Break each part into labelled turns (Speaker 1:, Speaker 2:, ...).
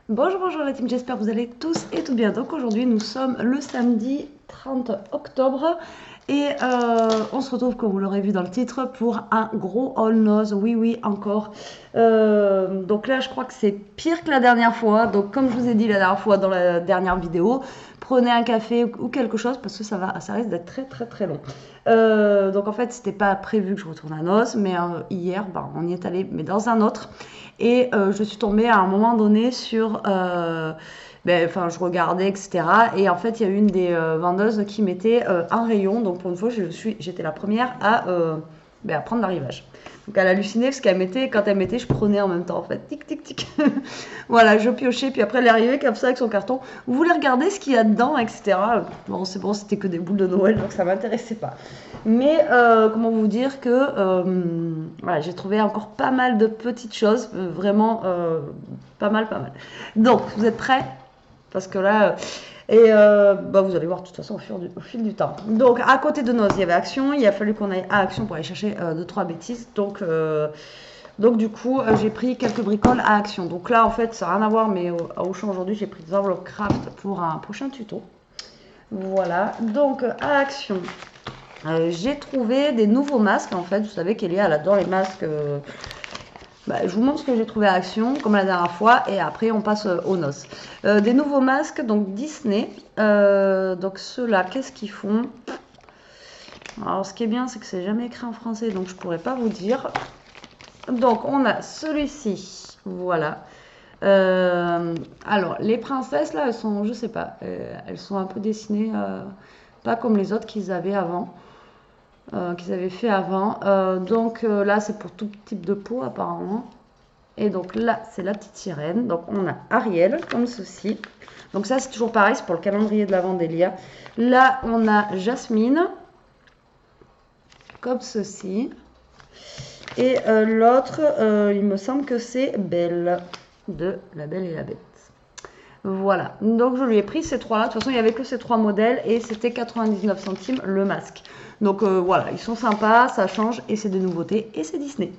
Speaker 1: Bonjour, bonjour la team, j'espère que vous allez tous et toutes bien. Donc aujourd'hui nous sommes le samedi 30 octobre et on se retrouve comme vous l'aurez vu dans le titre pour un gros all nose, oui oui encore. Donc là je crois que c'est pire que la dernière fois, donc comme je vous ai dit la dernière fois dans la dernière vidéo, prenez un café ou quelque chose parce que ça risque d'être très très très long. Donc en fait c'était pas prévu que je retourne à noces, mais hier on y est allé mais dans un autre. Et je suis tombée à un moment donné sur. Enfin, je regardais, etc. Et en fait, il y a une des vendeuses qui mettait un rayon. Donc, pour une fois, j'étais la première à prendre l'arrivage. Donc, elle hallucinait parce qu'elle mettait, quand elle mettait, je prenais en même temps. En fait, tic, tic, tic. Voilà, je piochais. Puis après, elle est arrivée comme ça avec son carton. Vous voulez regarder ce qu'il y a dedans, etc. Bon, c'est bon, c'était que des boules de Noël, donc ça m'intéressait pas. Mais comment vous dire que voilà, j'ai trouvé encore pas mal de petites choses, vraiment pas mal, pas mal. Donc, vous êtes prêts? Parce que là, vous allez voir de toute façon au fil du temps. Donc, à côté de Noz, il y avait Action. Il a fallu qu'on aille à Action pour aller chercher 2-3 bêtises. Donc du coup, j'ai pris quelques bricoles à Action. Donc là, en fait, ça n'a rien à voir, mais à Auchan aujourd'hui, j'ai pris des enveloppes craft pour un prochain tuto. Voilà. Donc, à Action, j'ai trouvé des nouveaux masques. En fait, vous savez qu'Elia, elle adore les masques. Je vous montre ce que j'ai trouvé à Action, comme la dernière fois, et après on passe aux noces. Des nouveaux masques, donc Disney. Donc ceux-là, qu'est-ce qu'ils font? Alors ce qui est bien, c'est que c'est jamais écrit en français, donc je pourrais pas vous dire. Donc on a celui-ci, voilà. Alors les princesses là, elles sont, je sais pas, elles sont un peu dessinées, pas comme les autres qu'ils avaient avant. Qu'ils avaient fait avant. Là, c'est pour tout type de peau apparemment. Et donc là, c'est la petite sirène. Donc on a Ariel, comme ceci. Donc ça, c'est toujours pareil, c'est pour le calendrier de l'Avent d'Elia. Là, on a Jasmine, comme ceci. Et l'autre, il me semble que c'est Belle, de La Belle et la Bête. Voilà, donc je lui ai pris ces trois-là. De toute façon, il n'y avait que ces trois modèles et c'était 99 centimes le masque. Donc voilà, ils sont sympas, ça change et c'est des nouveautés et c'est Disney.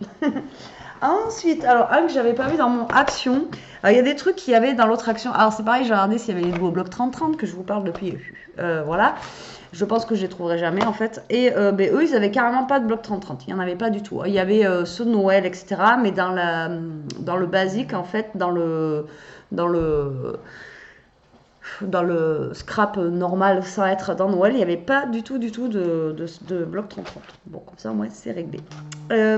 Speaker 1: Ensuite, alors un que j'avais pas vu dans mon action, il y a des trucs qu'il y avait dans l'autre action. Alors c'est pareil, j'ai regardé s'il y avait les nouveaux blocs 30-30 que je vous parle depuis. Voilà. Je pense que je les trouverai jamais en fait. Et eux, ils avaient carrément pas de bloc 30-30. Il n'y en avait pas du tout. Il y avait ceux de Noël, etc. Mais dans le basique, en fait, dans le, dans le scrap normal sans être dans Noël, il n'y avait pas du tout de bloc 30-30. Bon, comme ça, au moins, c'est réglé.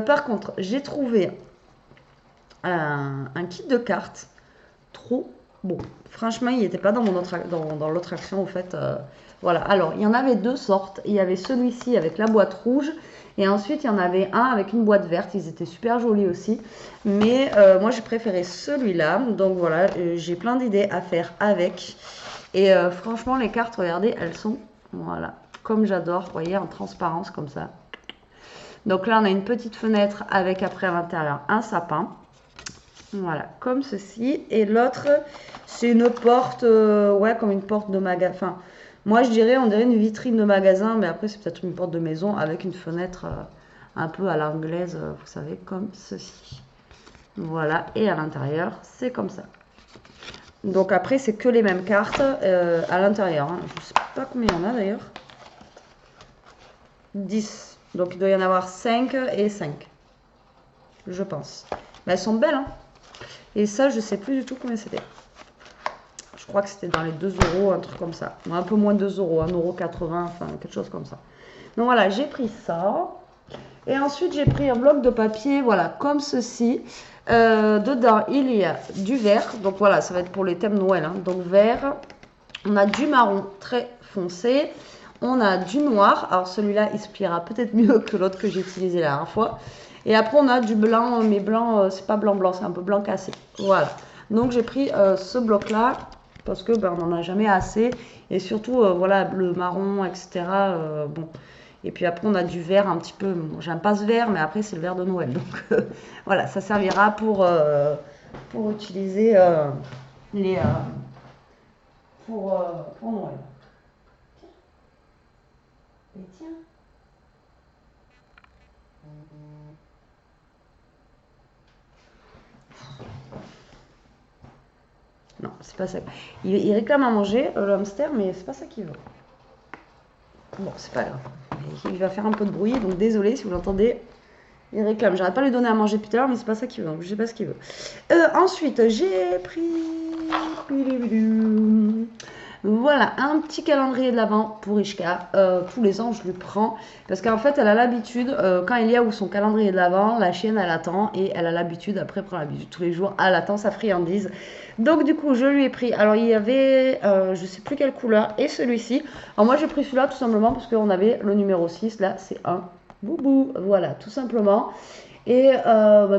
Speaker 1: Par contre, j'ai trouvé un kit de cartes trop bon. Franchement, il n'était pas dans dans l'autre action, en fait. Voilà. Alors, il y en avait deux sortes. Il y avait celui-ci avec la boîte rouge. Et ensuite, il y en avait un avec une boîte verte. Ils étaient super jolis aussi. Mais moi, j'ai préféré celui-là. Donc voilà, j'ai plein d'idées à faire avec. Et franchement, les cartes, regardez, elles sont, voilà, comme j'adore. Vous voyez, en transparence comme ça. Donc là, on a une petite fenêtre avec après à l'intérieur un sapin. Voilà, comme ceci. Et l'autre, c'est une porte, ouais, comme une porte de magasin. Enfin, moi, je dirais, on dirait une vitrine de magasin, mais après, c'est peut-être une porte de maison avec une fenêtre un peu à l'anglaise, vous savez, comme ceci. Voilà, et à l'intérieur, c'est comme ça. Donc après, c'est que les mêmes cartes à l'intérieur. Hein. Je ne sais pas combien il y en a d'ailleurs. 10. Donc il doit y en avoir 5 et 5. Je pense. Mais elles sont belles, hein. Et ça, je sais plus du tout combien c'était. Je crois que c'était dans les 2 euros, un truc comme ça. Un peu moins de 2 euros, 1,80 €, enfin quelque chose comme ça. Donc voilà, j'ai pris ça. Et ensuite, j'ai pris un bloc de papier, voilà, comme ceci. Dedans, il y a du vert. Donc voilà, ça va être pour les thèmes Noël. Hein. Donc vert. On a du marron très foncé. On a du noir. Alors celui-là, il se pliera peut-être mieux que l'autre que j'ai utilisé la dernière fois. Et après, on a du blanc, mais blanc, c'est pas blanc-blanc, c'est un peu blanc cassé. Voilà. Donc j'ai pris ce bloc-là parce que on n'en a jamais assez. Et surtout, voilà, le marron, etc. Bon. Et puis après, on a du vert un petit peu. Bon, j'aime pas ce vert, mais après, c'est le vert de Noël. Donc voilà, ça servira pour utiliser les, pour Noël. Et tiens. Non, c'est pas ça. Il réclame à manger, le hamster, mais c'est pas ça qu'il veut. Bon, c'est pas grave. Il va faire un peu de bruit, donc désolé si vous l'entendez. Il réclame. J'arrête pas de lui donner à manger depuis tout à l'heure, mais c'est pas ça qu'il veut. Donc je sais pas ce qu'il veut. Ensuite, j'ai pris... Voilà, un petit calendrier de l'Avent pour Ishka. Tous les ans, je lui prends. Parce qu'en fait, elle a l'habitude, quand il y a où son calendrier de l'Avent, la chienne, elle attend. Et elle a l'habitude, après, prend l'habitude tous les jours, elle attend sa friandise. Donc, du coup, je lui ai pris. Alors, il y avait, je sais plus quelle couleur, et celui-ci. Alors, moi, j'ai pris celui-là tout simplement parce qu'on avait le numéro 6. Là, c'est un boubou. Voilà, tout simplement. Et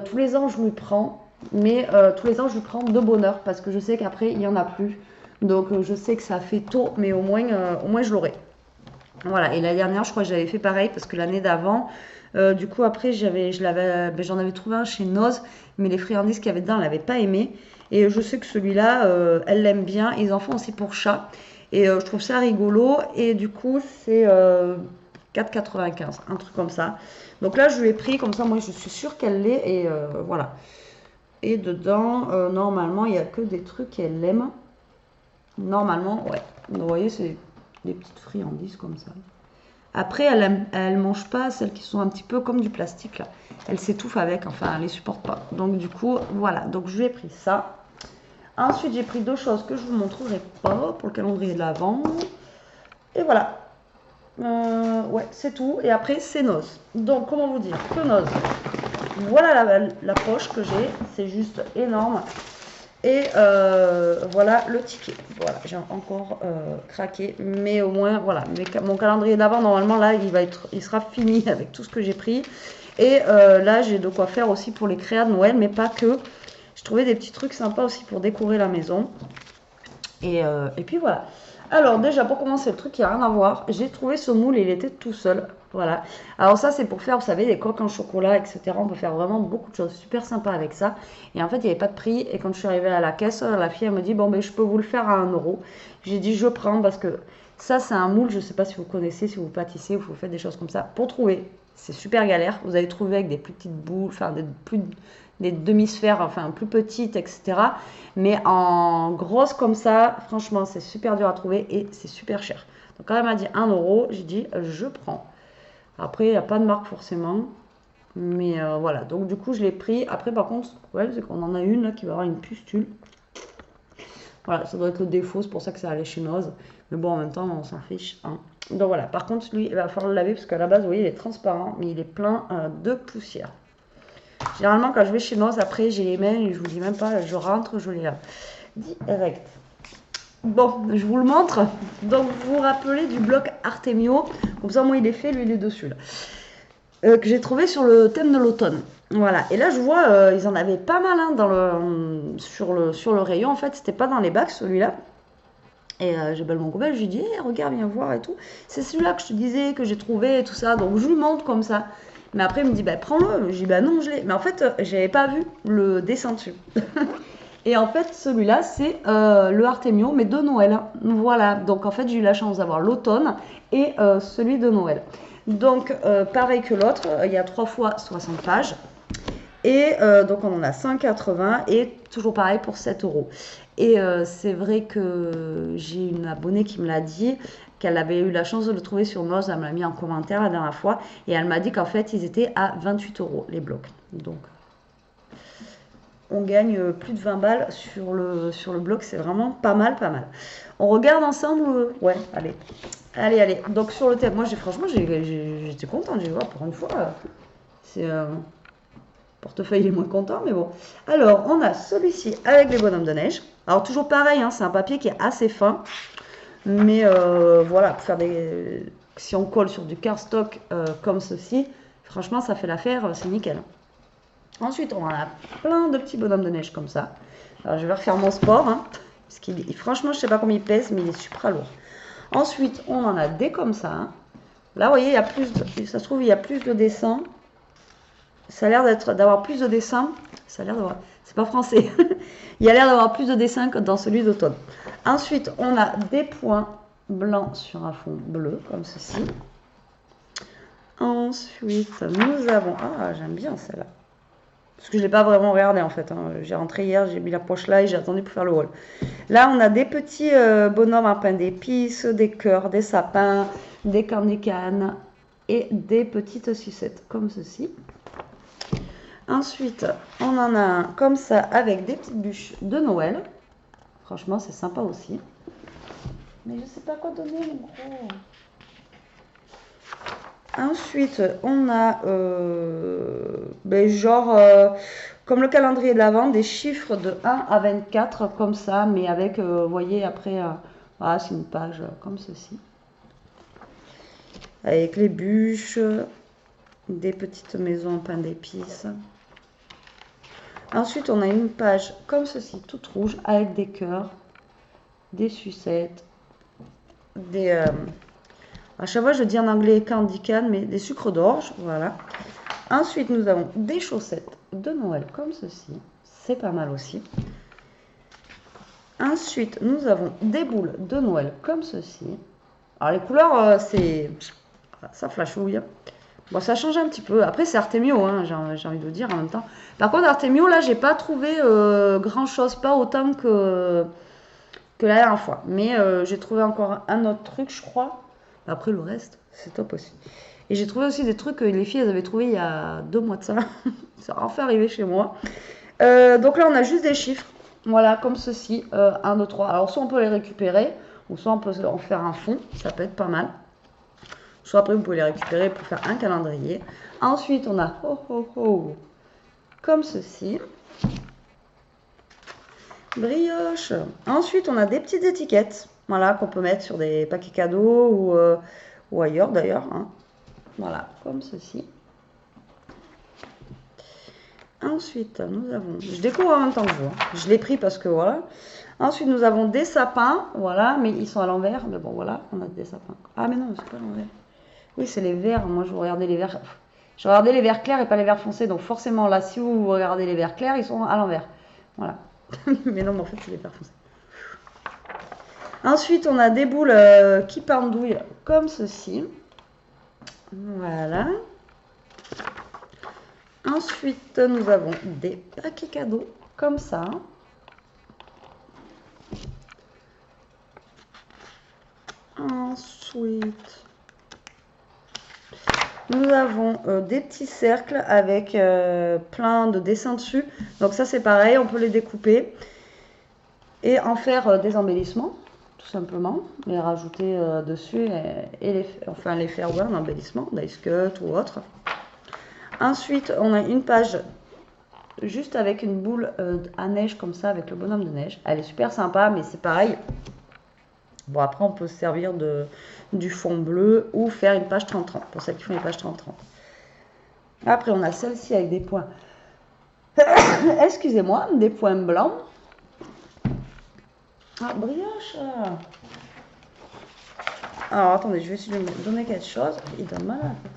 Speaker 1: tous les ans, je lui prends. Mais tous les ans, je lui prends de bonheur. Parce que je sais qu'après, il n'y en a plus. Donc je sais que ça fait tôt, mais au moins je l'aurai. Voilà, et la dernière, je crois que j'avais fait pareil, parce que l'année d'avant, du coup après, j'en avais trouvé un chez Noz, mais les friandises qu'il y avait dedans, elle n'avait pas aimé. Et je sais que celui-là, elle l'aime bien. Ils en font aussi pour chat. Et je trouve ça rigolo. Et du coup, c'est 4,95, un truc comme ça. Donc là, je lui ai pris, comme ça, moi, je suis sûre qu'elle l'est. Et voilà. Et dedans, normalement, il n'y a que des trucs qu'elle aime. Normalement, ouais. Vous voyez, c'est des petites friandises comme ça. Après, elle mange pas celles qui sont un petit peu comme du plastique là. Elle s'étouffe avec, enfin, elle les supporte pas. Donc du coup, voilà. Donc je lui ai pris ça. Ensuite, j'ai pris deux choses que je vous montrerai pas pour le calendrier de l'Avent. Et voilà. Ouais, c'est tout. Et après, c'est Noz. Donc, comment vous dire que Noz. Voilà la poche que j'ai. C'est juste énorme. Et voilà le ticket. Voilà, j'ai encore craqué. Mais au moins, voilà. Mon calendrier d'avant, normalement, là, il sera fini avec tout ce que j'ai pris. Et là, j'ai de quoi faire aussi pour les créas de Noël, mais pas que. J'ai trouvé des petits trucs sympas aussi pour décorer la maison. Et puis voilà. Alors déjà, pour commencer, le truc qui n'a rien à voir, j'ai trouvé ce moule et il était tout seul. Voilà. Alors ça, c'est pour faire, vous savez, des coques en chocolat, etc. On peut faire vraiment beaucoup de choses super sympas avec ça. Et en fait, il n'y avait pas de prix. Et quand je suis arrivée à la caisse, la fille, elle me dit, bon, ben, je peux vous le faire à 1 €. J'ai dit, je prends parce que ça, c'est un moule. Je ne sais pas si vous connaissez, si vous pâtissez ou si vous faites des choses comme ça. Pour trouver, c'est super galère. Vous allez trouver avec des plus petites boules, enfin, des demi-sphères, enfin, plus petites, etc. Mais en grosse comme ça, franchement, c'est super dur à trouver et c'est super cher. Donc quand elle m'a dit 1 €, j'ai dit, je prends. Après, il n'y a pas de marque forcément. Mais voilà, donc du coup, je l'ai pris. Après, par contre, ouais, c'est qu'on en a une là qui va avoir une pustule. Voilà, ça doit être le défaut, c'est pour ça que ça allait chez Noz. Mais bon, en même temps, on s'en fiche. Hein. Donc voilà, par contre, lui, il va falloir le laver parce qu'à la base, vous voyez, il est transparent, mais il est plein de poussière. Généralement, quand je vais chez Noz, après, j'ai les mains et je vous dis même pas, je rentre, je les lave. Direct. Bon, je vous le montre. Donc, vous vous rappelez du bloc Artemio. Comme ça, moi, il est fait, lui, il est dessus. Là. Que j'ai trouvé sur le thème de l'automne. Voilà. Et là, je vois, ils en avaient pas mal hein, sur le rayon. En fait, c'était pas dans les bacs, celui-là. Et j'appelle mon copain, je lui dis, hey, regarde, viens voir et tout. C'est celui-là que je te disais, que j'ai trouvé et tout ça. Donc, je lui montre comme ça. Mais après, il me dit, bah, prends-le. Je dis, bah, non, je l'ai. Mais en fait, j'avais pas vu le dessin dessus. Et en fait, celui-là, c'est le Artemio, mais de Noël. Voilà. Donc, en fait, j'ai eu la chance d'avoir l'automne et celui de Noël. Donc, pareil que l'autre, il y a 3 fois 60 pages. Et donc, on en a 180 et toujours pareil pour 7 €. Et c'est vrai que j'ai une abonnée qui me l'a dit, qu'elle avait eu la chance de le trouver sur Moz. Elle me l'a mis en commentaire la dernière fois. Et elle m'a dit qu'en fait, ils étaient à 28 € les blocs. Donc, on gagne plus de 20 balles sur le bloc. C'est vraiment pas mal, pas mal. On regarde ensemble. Ouais, allez. Allez, allez. Donc, sur le thème, moi, franchement, j'étais contente. J'ai dit, oh, pour une fois, c'est... portefeuille est moins content, mais bon. Alors, on a celui-ci avec les bonhommes de neige. Alors, toujours pareil, hein, c'est un papier qui est assez fin. Mais voilà, pour faire si on colle sur du cardstock comme ceci, franchement, ça fait l'affaire, c'est nickel. Ensuite, on a plein de petits bonhommes de neige comme ça. Alors, je vais refaire mon sport. Hein, parce franchement, je ne sais pas combien il pèse, mais il est super lourd. Ensuite, on en a des comme ça. Hein. Là, vous voyez, il y a plus ça se trouve, il y a plus de dessins. Ça a l'air d'avoir plus de dessins. Ça a l'air d'avoir... C'est pas français. Il y a l'air d'avoir plus de dessins que dans celui d'automne. Ensuite, on a des points blancs sur un fond bleu, comme ceci. Ensuite, nous avons... Ah, j'aime bien celle-là. Parce que je ne l'ai pas vraiment regardé en fait, hein. J'ai rentré hier, j'ai mis la poche là et j'ai attendu pour faire le haul. Là, on a des petits bonhommes en pain d'épices, des cœurs, des sapins, des cannes et des petites sucettes comme ceci. Ensuite, on en a un comme ça avec des petites bûches de Noël. Franchement, c'est sympa aussi. Mais je sais pas quoi donner, mon gros. Ensuite, on a comme le calendrier de l'Avent, des chiffres de 1 à 24 comme ça, mais avec, vous voyez, après, voilà, c'est une page comme ceci. Avec les bûches, des petites maisons en pain d'épices. Ensuite, on a une page comme ceci, toute rouge, avec des cœurs, des sucettes, des... à chaque fois, je dis en anglais candy cane, mais des sucres d'orge, voilà. Ensuite, nous avons des chaussettes de Noël comme ceci. C'est pas mal aussi. Ensuite, nous avons des boules de Noël comme ceci. Alors, les couleurs, ça flashouille. Bon, ça change un petit peu. Après, c'est Artemio, hein, j'ai envie de vous dire en même temps. Par contre, Artemio, là, j'ai pas trouvé grand-chose, pas autant que la dernière fois. Mais j'ai trouvé encore un autre truc, je crois. Après, le reste, c'est top aussi. Et j'ai trouvé aussi des trucs que les filles elles avaient trouvé il y a 2 mois de ça. Ça a enfin arrivé chez moi. Donc là, on a juste des chiffres. Voilà, comme ceci. 1, 2, 3. Alors, soit on peut les récupérer, ou soit on peut en faire un fond. Ça peut être pas mal. Soit après, vous pouvez les récupérer pour faire un calendrier. Ensuite, on a comme ceci. Brioche. Ensuite, on a des petites étiquettes. Voilà, qu'on peut mettre sur des paquets cadeaux ou ailleurs d'ailleurs. Hein. Voilà, comme ceci. Ensuite, nous avons... Je découvre en même temps que vous. Hein. Je l'ai pris parce que voilà. Ensuite, nous avons des sapins. Voilà, mais ils sont à l'envers. Mais bon, voilà, on a des sapins. Ah, mais non, c'est pas à l'envers. Oui, c'est les verts. Moi, je regardais les verts. Je regardais les verts clairs et pas les verts foncés. Donc, forcément, là, si vous regardez les verts clairs, ils sont à l'envers. Voilà. Mais non, mais en fait, c'est les verts foncés. Ensuite, on a des boules qui pendouillent comme ceci. Voilà. Ensuite, nous avons des paquets cadeaux comme ça. Ensuite, nous avons des petits cercles avec plein de dessins dessus. Donc ça, c'est pareil, on peut les découper et en faire des embellissements, tout simplement. Les rajouter dessus et les faire en embellissement, d'ice cut ou autre. Ensuite, on a une page juste avec une boule à neige comme ça, avec le bonhomme de neige. Elle est super sympa, mais c'est pareil. Bon, après, on peut se servir du fond bleu ou faire une page 30-30, pour celles qui font les pages 30-30. Après, on a celle-ci avec des points, excusez-moi, des points blancs. Ah, brioche. Alors, attendez, je vais essayer de lui donner quelque chose. Il donne mal à la tête.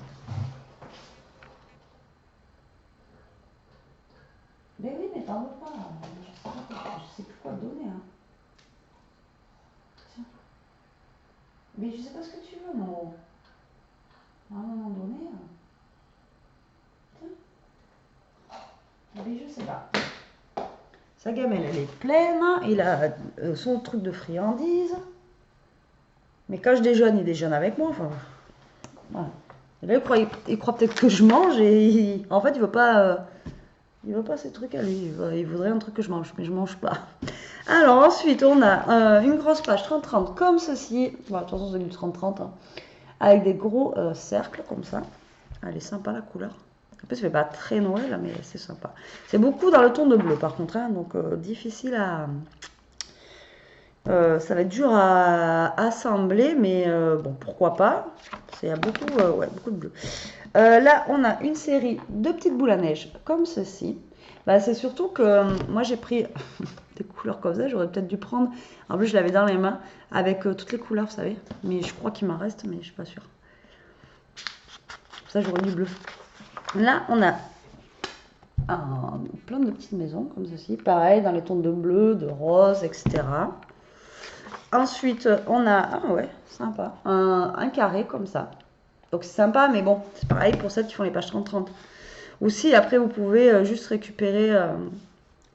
Speaker 1: Mais oui, mais t'en veux pas. Je sais plus quoi donner. Hein. Tiens. Mais je sais pas ce que tu veux, non. À un moment donné. Tiens. Mais je sais pas. Sa gamelle, elle est pleine. Il a son truc de friandises. Mais quand je déjeune, il déjeune avec moi. Enfin, voilà. Et là, il croit peut-être que je mange et en fait, il veut pas ces trucs à lui. Il voudrait un truc que je mange, mais je mange pas. Alors ensuite, on a une grosse page 30-30 comme ceci. Bon, de toute façon, c'est du 30-30. Hein, avec des gros cercles comme ça. Elle est sympa la couleur. En plus, ça fait pas très Noël, mais c'est sympa. C'est beaucoup dans le ton de bleu, par contre. Hein, donc, difficile à... ça va être dur à assembler, mais bon, pourquoi pas. Il y a beaucoup, beaucoup de bleu. Là, on a une série de petites boules à neige comme ceci. Bah, c'est surtout que moi, j'ai pris des couleurs comme ça. J'aurais peut-être dû prendre. En plus, je l'avais dans les mains avec toutes les couleurs, vous savez. Mais je crois qu'il m'en reste, mais je suis pas sûre. Pour ça, j'aurais du bleu. Là, on a plein de petites maisons comme ceci. Pareil, dans les tons de bleu, de rose, etc. Ensuite, on a, ah ouais, sympa, un carré comme ça. Donc c'est sympa, mais bon, c'est pareil pour celles qui font les pages 30-30. Ou si après vous pouvez juste récupérer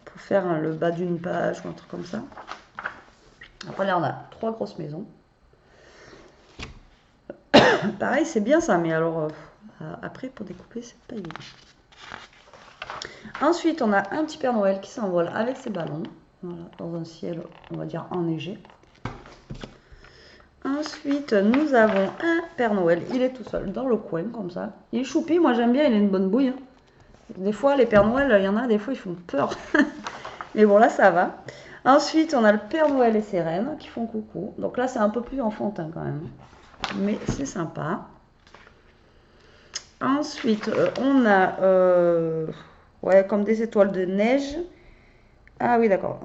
Speaker 1: pour faire le bas d'une page ou un truc comme ça. Après là on a 3 grosses maisons. Pareil c'est bien ça, mais alors après pour découper c'est pas évident. Ensuite on a un petit Père Noël qui s'envole avec ses ballons. Voilà, dans un ciel on va dire enneigé. Ensuite, nous avons un Père Noël. Il est tout seul dans le coin, comme ça. Il est choupi, moi j'aime bien, il a une bonne bouille. Des fois, les Pères Noël, il y en a, des fois, ils font peur. Mais bon, là, ça va. Ensuite, on a le Père Noël et ses reines qui font coucou. Donc là, c'est un peu plus enfantin quand même. Mais c'est sympa. Ensuite, on a ouais, comme des étoiles de neige. Ah oui, d'accord.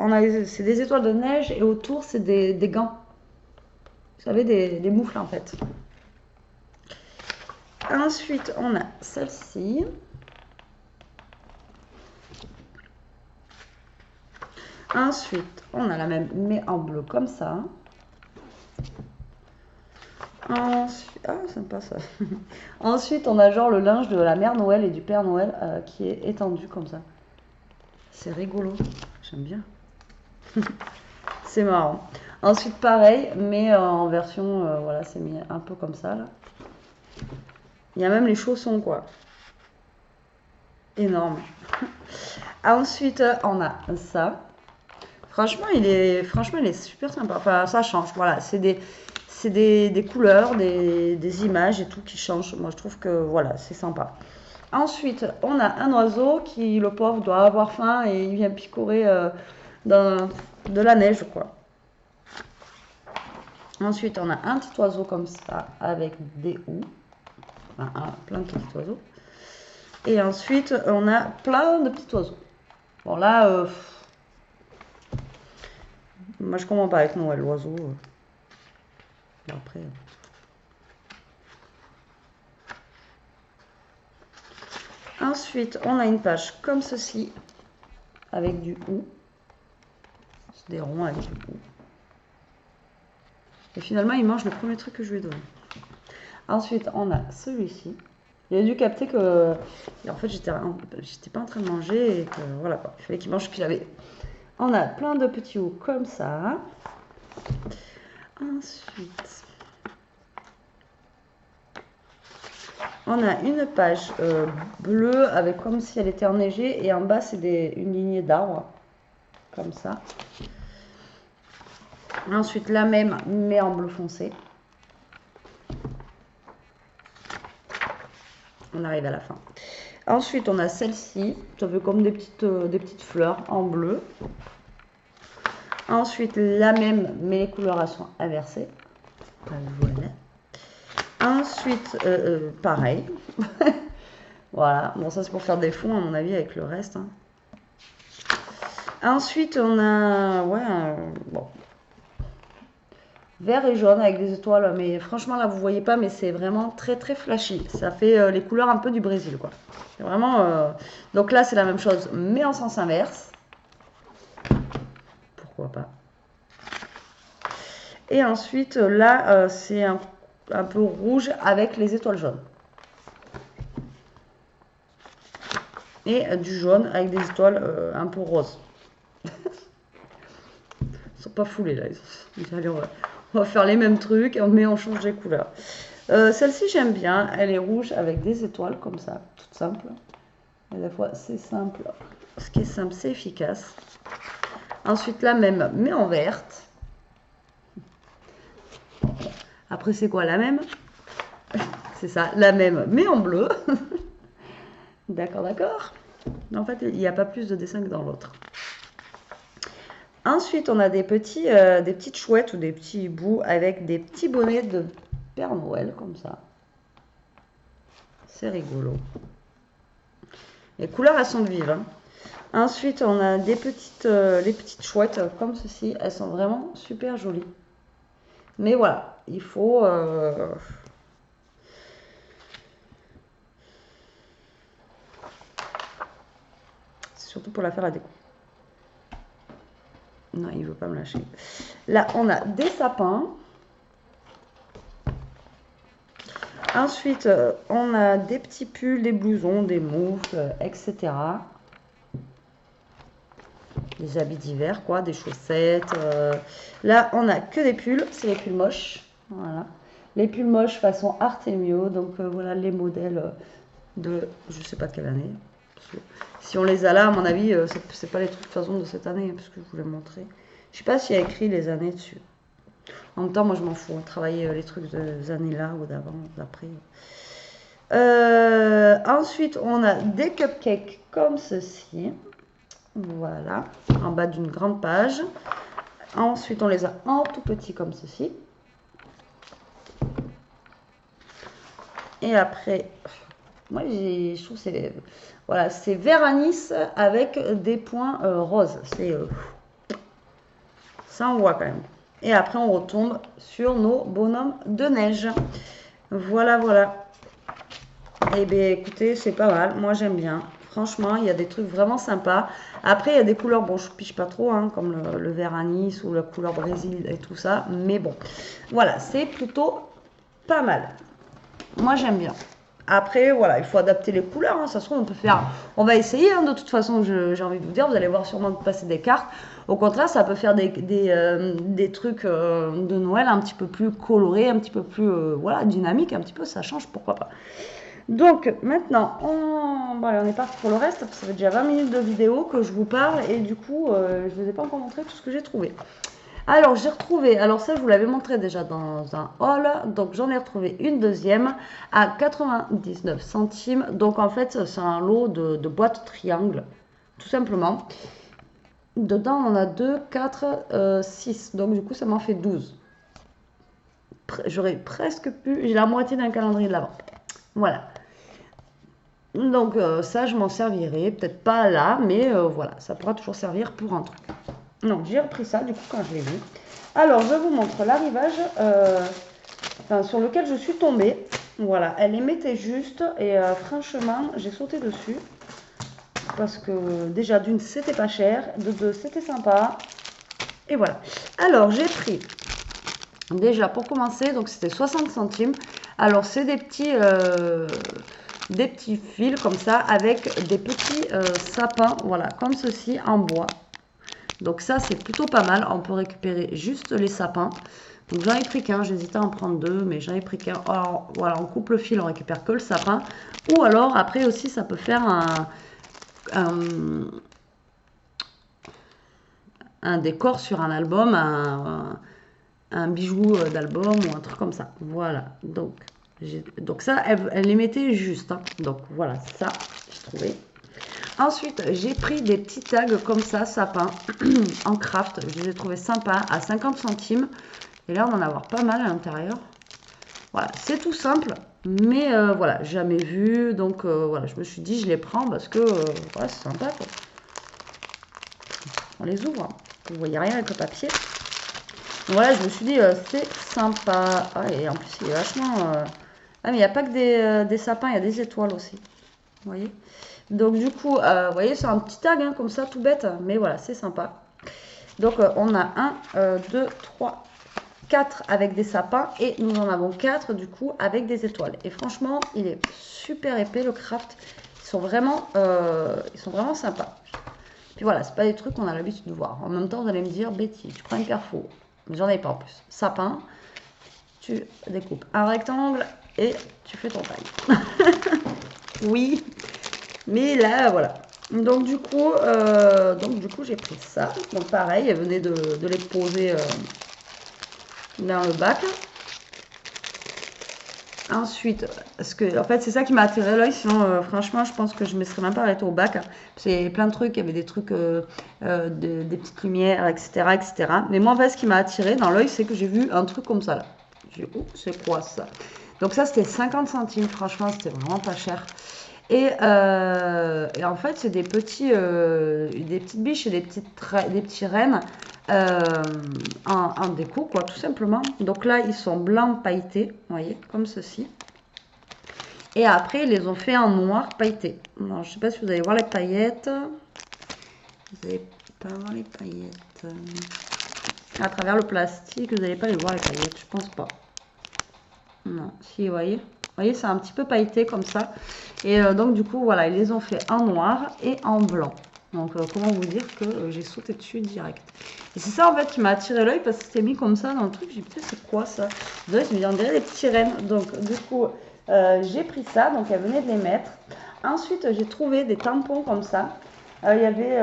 Speaker 1: C'est des étoiles de neige et autour, c'est des gants. Vous savez, des moufles en fait. Ensuite, on a celle-ci. Ensuite, on a la même, mais en bleu comme ça. Ensuite, ah, sympa ça. Ensuite, on a genre le linge de la Mère Noël et du Père Noël qui est étendu comme ça. C'est rigolo. J'aime bien. C'est marrant. Ensuite, pareil, mais en version, voilà, c'est mis un peu comme ça, là. Il y a même les chaussons, quoi. Énorme. Ensuite, on a ça. Franchement, il est super sympa. Enfin, ça change, voilà. C'est des couleurs, des images et tout qui changent. Moi, je trouve que, voilà, c'est sympa. Ensuite, on a un oiseau qui, le pauvre, doit avoir faim et il vient picorer de la neige, quoi. Ensuite, on a un petit oiseau comme ça, avec des houes. Enfin, plein de petits oiseaux. Et ensuite, on a plein de petits oiseaux. Bon, là, moi, je comprends pas avec Noël, l'oiseau. Après... Ensuite, on a une page comme ceci, avec du hou. C'est des ronds avec du hou. Et finalement, il mange le premier truc que je lui ai donné. Ensuite, on a celui-ci. Il a dû capter que, en fait, j'étais pas en train de manger et que, voilà, quoi. Il fallait qu'il mange ce qu'il avait. On a plein de petits houts comme ça. Ensuite, on a une page bleue avec comme si elle était enneigée et en bas, c'est une lignée d'arbres. Comme ça. Ensuite, la même, mais en bleu foncé. On arrive à la fin. Ensuite, on a celle-ci. Ça fait comme des petites fleurs en bleu. Ensuite, la même, mais les colorations inversées. Voilà. Ensuite, pareil. Voilà. Bon, ça, c'est pour faire des fonds, à mon avis, avec le reste. Hein. Ensuite, on a... Ouais, bon... Vert et jaune avec des étoiles, mais franchement là vous voyez pas, mais c'est vraiment très très flashy. Ça fait les couleurs un peu du Brésil, quoi. C'est vraiment. Donc là c'est la même chose, mais en sens inverse. Pourquoi pas. Et ensuite là c'est un peu rouge avec les étoiles jaunes. Et du jaune avec des étoiles un peu roses. Ils sont pas foulés là. Allez, on va faire les mêmes trucs, mais on change les couleurs. Celle-ci, j'aime bien. Elle est rouge avec des étoiles comme ça, toute simple. À la fois, c'est simple. Ce qui est simple, c'est efficace. Ensuite, la même, mais en verte. Après, c'est quoi la même? C'est ça, la même, mais en bleu. D'accord, d'accord. En fait, il n'y a pas plus de dessin que dans l'autre. Ensuite, on a des petites chouettes ou des petits bouts avec des petits bonnets de Père Noël, comme ça. C'est rigolo. Les couleurs, elles sont vives. Hein. Ensuite, on a les petites chouettes comme ceci. Elles sont vraiment super jolies. Mais voilà, il faut... C'est surtout pour la faire à déco. Non, il ne veut pas me lâcher. Là, on a des sapins. Ensuite, on a des petits pulls, des blousons, des moufles, etc. Des habits d'hiver, quoi, des chaussettes. Là, on a que des pulls, c'est les pulls moches. Voilà. Les pulls moches façon Artemio. Donc voilà les modèles de je sais pas quelle année. Si on les a là, à mon avis, c'est pas les trucs de façon de cette année, parce que je vous l'ai montré. Je sais pas s'il y a écrit les années dessus. En même temps, moi je m'en fous, travailler les trucs des années là ou d'avant, d'après. Ensuite, on a des cupcakes comme ceci. Voilà, en bas d'une grande page. Ensuite, on les a en tout petit comme ceci. Et après, moi je trouve c'est voilà, c'est vert anis avec des points roses. Ça on voit quand même. Et après, on retombe sur nos bonhommes de neige. Voilà, voilà. Eh bien, écoutez, c'est pas mal. Moi, j'aime bien. Franchement, il y a des trucs vraiment sympas. Après, il y a des couleurs, bon, je piche pas trop, hein, comme le vert anis ou la couleur Brésil et tout ça. Mais bon, voilà, c'est plutôt pas mal. Moi, j'aime bien. Après, voilà, il faut adapter les couleurs. Hein. Ça se trouve, on peut faire. On va essayer. Hein, de toute façon, j'ai envie de vous dire, vous allez voir sûrement passer des cartes. Au contraire, ça peut faire des trucs de Noël un petit peu plus colorés, un petit peu plus voilà, dynamiques, un petit peu. Ça change, pourquoi pas. Donc maintenant, on est parti pour le reste. Ça fait déjà 20 minutes de vidéo que je vous parle et du coup, je ne vous ai pas encore montré tout ce que j'ai trouvé. Alors, j'ai retrouvé, alors ça, je vous l'avais montré déjà dans un haul. Donc, j'en ai retrouvé une deuxième à 99 centimes. Donc, en fait, c'est un lot de boîtes triangles, tout simplement. Dedans, on en a 2, 4, 6. Donc, du coup, ça m'en fait 12. J'aurais presque pu... J'ai la moitié d'un calendrier de l'Avent. Voilà. Donc, ça, je m'en servirai. Peut-être pas là, mais voilà. Ça pourra toujours servir pour un truc. Donc, j'ai repris ça, du coup, quand je l'ai vu. Alors, je vous montre l'arrivage sur lequel je suis tombée. Voilà, elle émettait juste et franchement, j'ai sauté dessus. Parce que déjà, d'une, c'était pas cher. De deux, c'était sympa. Et voilà. Alors, j'ai pris, déjà, pour commencer, donc c'était 60 centimes. Alors, c'est des petits fils comme ça avec des petits sapins, voilà, comme ceci, en bois. Donc ça, c'est plutôt pas mal. On peut récupérer juste les sapins. Donc j'en ai pris qu'un. J'hésitais à en prendre deux, mais j'en ai pris qu'un. Alors voilà, on coupe le fil, on récupère que le sapin. Ou alors, après aussi, ça peut faire un décor sur un album, un bijou d'album ou un truc comme ça. Voilà. Donc ça, elle les mettait juste. Hein. Donc voilà, ça, j'ai trouvé. Ensuite, j'ai pris des petits tags comme ça, sapin, en craft. Je les ai trouvés sympas, à 50 centimes. Et là, on va en avoir pas mal à l'intérieur. Voilà, c'est tout simple, mais voilà, jamais vu. Donc voilà, je me suis dit, je les prends parce que voilà, c'est sympa. Quoi. On les ouvre. Hein. Vous voyez rien avec le papier. Donc, voilà, je me suis dit, c'est sympa. Ah, et en plus, il est vachement... Ah, mais il n'y a pas que des sapins, il y a des étoiles aussi. Vous voyez ? Donc du coup, vous voyez, c'est un petit tag, hein, comme ça, tout bête. Mais voilà, c'est sympa. Donc on a 1, 2, 3, 4 avec des sapins. Et nous en avons 4, du coup, avec des étoiles. Et franchement, il est super épais, le craft. Ils sont vraiment sympas. Puis voilà, c'est pas des trucs qu'on a l'habitude de voir. En même temps, vous allez me dire, Betty, tu prends une perfo. Mais j'en ai pas en plus. Sapin, tu découpes un rectangle et tu fais ton taille. Oui. Mais là, voilà. Donc du coup, j'ai pris ça. Donc pareil, elle venait de les poser dans le bac. Ensuite, en fait, c'est ça qui m'a attiré l'œil. Sinon, franchement, je pense que je ne me serais même pas arrêtée au bac. C'est plein de trucs. Il y avait des trucs, des petites lumières, etc., etc. Mais moi, en fait, ce qui m'a attiré dans l'œil, c'est que j'ai vu un truc comme ça là. J'ai dit, oh, c'est quoi ça? Donc ça, c'était 50 centimes. Franchement, c'était vraiment pas cher. Et en fait, c'est des petites biches et des petits rennes en déco, quoi, tout simplement. Donc là, ils sont blancs pailletés, vous voyez, comme ceci. Et après, ils les ont fait en noir pailleté. Alors, je ne sais pas si vous allez voir les paillettes. Vous n'allez pas voir les paillettes. À travers le plastique, vous n'allez pas les voir les paillettes, je pense pas. Non, si, vous voyez. voyez, c'est un petit peu pailleté comme ça. Et donc, du coup, voilà, ils les ont fait en noir et en blanc. Donc, comment vous dire que j'ai sauté dessus direct. Et c'est ça, en fait, qui m'a attiré l'œil parce que c'était mis comme ça dans le truc. J'ai dit, putain, c'est quoi ça? Je me dis, on dirait des petits rennes. Donc, du coup, j'ai pris ça. Donc, elle venait de les mettre. Ensuite, j'ai trouvé des tampons comme ça. Il y avait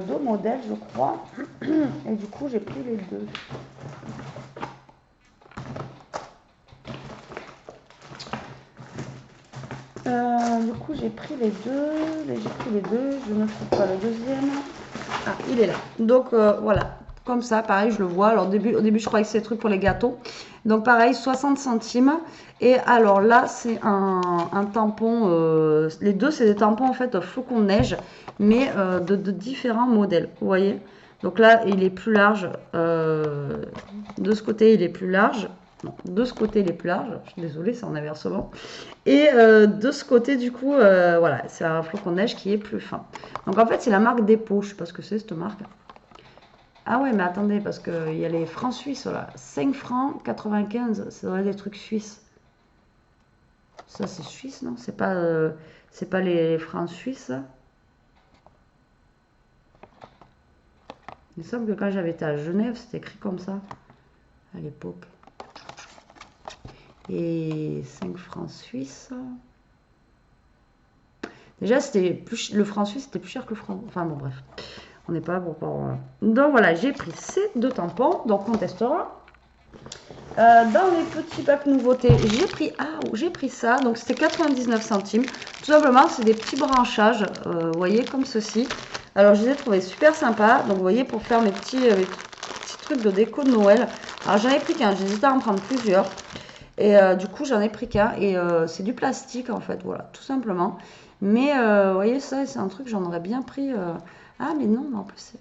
Speaker 1: 2 modèles, je crois. Et du coup, j'ai pris les 2. Du coup, j'ai pris les 2. J'ai pris les 2. Je ne trouve pas le deuxième. Ah, il est là. Donc, voilà. Comme ça, pareil, je le vois. Alors, au début, je croyais que c'était des trucs pour les gâteaux. Donc, pareil, 60 centimes. Et alors là, c'est un tampon. Les deux, c'est des tampons, en fait, flocons de neige, mais de différents modèles. Vous voyez? Donc là, il est plus large. De ce côté, il est plus large. Non, de ce côté, il est plus large. Je suis désolée, c'est en inversement. Et de ce côté, du coup, voilà, c'est un flocon de neige qui est plus fin. Donc en fait, c'est la marque Dépôt. Je sais pas ce que c'est cette marque. Ah ouais, mais attendez, parce qu'il y a les francs suisses là. 5 francs 95, ça doit être des trucs suisses. Ça, c'est suisse, non? C'est pas les francs suisses, ça? Il me semble que quand j'avais été à Genève, c'était écrit comme ça, à l'époque. Et 5 francs suisses. Déjà, c'était plus, le franc suisse, c'était plus cher que le franc. Enfin bon, bref. On n'est pas là pour pas. Donc voilà, j'ai pris ces 2 tampons. Donc on testera. Dans les petits packs nouveautés, j'ai pris ça. Donc c'était 99 centimes. Tout simplement, c'est des petits branchages. Vous voyez, comme ceci. Alors je les ai trouvés super sympas. Donc vous voyez, pour faire mes petits trucs de déco de Noël. Alors j'en ai pris qu'un. J'hésitais à en prendre plusieurs. Et du coup, j'en ai pris qu'un. Et c'est du plastique en fait. Voilà, tout simplement. Mais vous voyez, ça, c'est un truc, j'en aurais bien pris. Ah, mais non, mais en plus, c'est.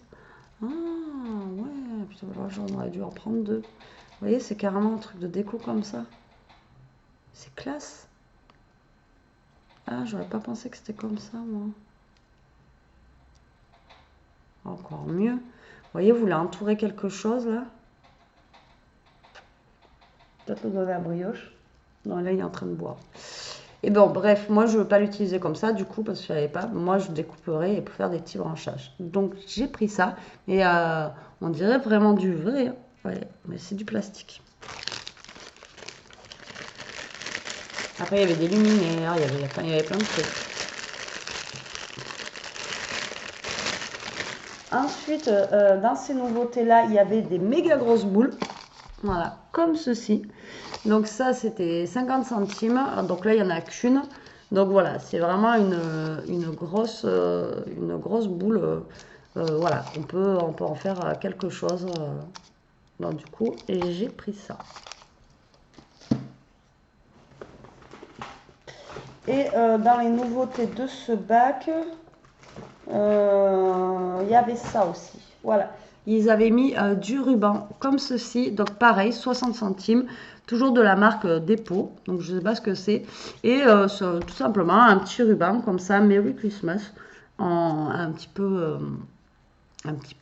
Speaker 1: Ah, ouais, putain, alors, j'en aurais dû en prendre 2. Vous voyez, c'est carrément un truc de déco comme ça. C'est classe. Ah, j'aurais pas pensé que c'était comme ça, moi. Encore mieux. Vous voyez, vous voulez entourer quelque chose, là. Peut-être le donner à brioche. Non, là, il est en train de boire. Et bon, bref, moi, je veux pas l'utiliser comme ça, du coup, parce que je savais pas. Moi, je découperai pour faire des petits branchages. Donc, j'ai pris ça. Et on dirait vraiment du vrai. Hein. Ouais, mais c'est du plastique. Après, il y avait des luminaires, il y avait plein de trucs. Ensuite, dans ces nouveautés-là, il y avait des méga grosses boules. Voilà, comme ceci. Donc ça, c'était 50 centimes. Donc là, il n'y en a qu'une. Donc voilà, c'est vraiment une grosse boule. Voilà, on peut en faire quelque chose. Donc du coup, et j'ai pris ça. Et dans les nouveautés de ce bac, il y avait ça aussi. Voilà. Ils avaient mis du ruban comme ceci. Donc pareil, 60 centimes. Toujours de la marque Dépôt. Donc je ne sais pas ce que c'est. Et tout simplement un petit ruban comme ça. Merry Christmas. Un petit peu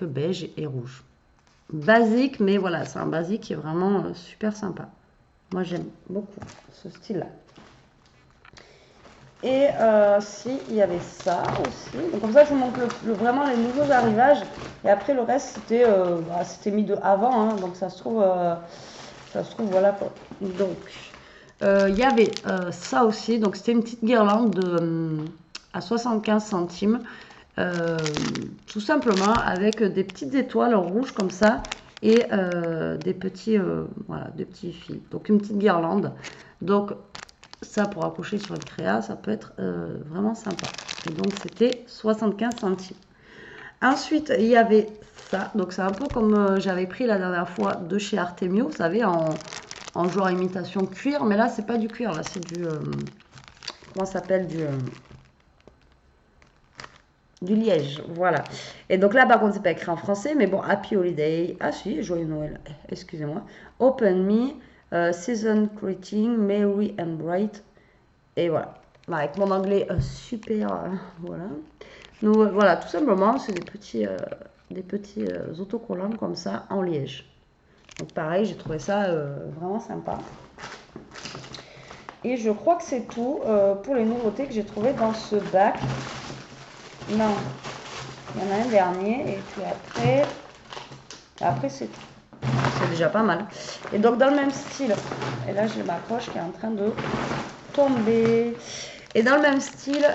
Speaker 1: beige et rouge. Basique, mais voilà, c'est un basique qui est vraiment super sympa. Moi j'aime beaucoup ce style-là. Et si, il y avait ça aussi. Donc comme ça, je vous montre vraiment les nouveaux arrivages. Et après, le reste, c'était mis de avant. Hein, donc ça se trouve, voilà quoi. Donc, il y avait ça aussi. Donc c'était une petite guirlande à 75 centimes. Tout simplement avec des petites étoiles rouges comme ça. Et des petits fils. Donc une petite guirlande. Donc ça pour accrocher sur le créa, ça peut être vraiment sympa. Et donc c'était 75 centimes. Ensuite, il y avait ça. Donc c'est un peu comme j'avais pris la dernière fois de chez Artemio, vous savez, en genre imitation cuir. Mais là, c'est pas du cuir, là, c'est du... comment ça s'appelle du liège, voilà. Et donc là, par contre, c'est pas écrit en français, mais bon, Happy Holiday. Ah si, Joyeux Noël, excusez-moi. Open Me, Season Greeting, Merry and Bright. Et voilà. Avec mon anglais super, voilà. Donc voilà, tout simplement, c'est des petits autocollants comme ça en liège. Donc pareil, j'ai trouvé ça vraiment sympa. Et je crois que c'est tout pour les nouveautés que j'ai trouvées dans ce bac. Non, il y en a un dernier et puis après c'est tout. C'est déjà pas mal. Et donc dans le même style, et là j'ai ma poche qui est en train de tomber. Et dans le même style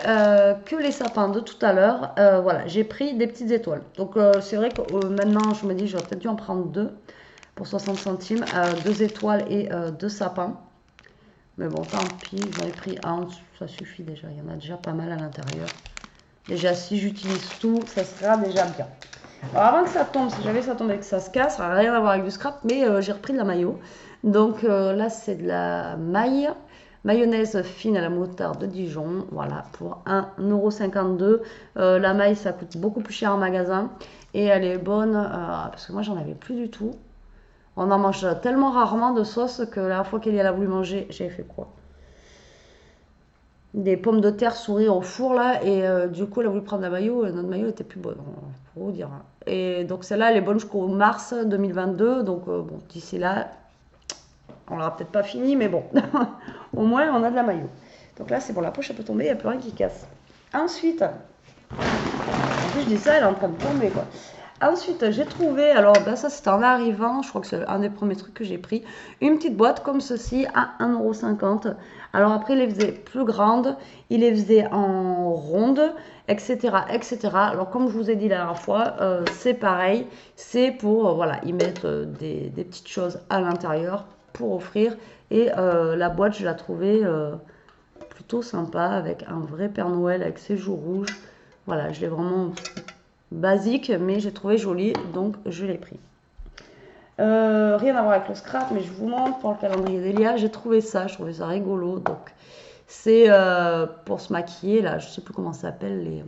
Speaker 1: que les sapins de tout à l'heure, voilà, j'ai pris des petites étoiles. Donc c'est vrai que maintenant je me dis j'aurais peut-être dû en prendre deux pour 60 centimes, deux étoiles et deux sapins. Mais bon, tant pis, j'en ai pris un, ça suffit déjà, il y en a déjà pas mal à l'intérieur. Déjà, si j'utilise tout, ça sera déjà bien. Alors avant que ça tombe, si jamais ça tombe et que ça se casse, ça n'a rien à voir avec du scrap, mais j'ai repris de la mayo. Donc là, c'est de la maille, mayonnaise fine à la moutarde de Dijon, voilà, pour 1,52 €. La maille, ça coûte beaucoup plus cher en magasin et elle est bonne, parce que moi, j'en avais plus du tout. On en mange tellement rarement de sauce que la fois qu'Eliane a voulu manger, j'ai fait quoi? Des pommes de terre souris au four là, et du coup elle a voulu prendre la mayo, et notre mayo était plus bonne, pour vous dire. Et donc celle-là elle est bonne jusqu'au mars 2022, donc bon, d'ici là, on l'aura peut-être pas fini, mais bon, au moins on a de la mayo. Donc là c'est bon, la poche elle peut tomber, il n'y a plus rien qui casse. Ensuite, en plus je dis ça, elle est en train de tomber quoi. Ensuite, j'ai trouvé, alors ben ça c'était en arrivant, je crois que c'est un des premiers trucs que j'ai pris, une petite boîte comme ceci à 1,50 €. Alors après, il les faisait plus grandes, il les faisait en ronde, etc., etc. Alors comme je vous ai dit la dernière fois, c'est pareil, c'est pour, voilà, y mettre des petites choses à l'intérieur pour offrir. Et la boîte, je la trouvais plutôt sympa, avec un vrai Père Noël, avec ses joues rouges. Voilà, je l'ai vraiment basique, mais j'ai trouvé joli, donc je l'ai pris. Rien à voir avec le scrap, mais je vous montre pour le calendrier d'Elia, j'ai trouvé ça, je trouvais ça rigolo. Donc c'est pour se maquiller là, je sais plus comment ça s'appelle, les,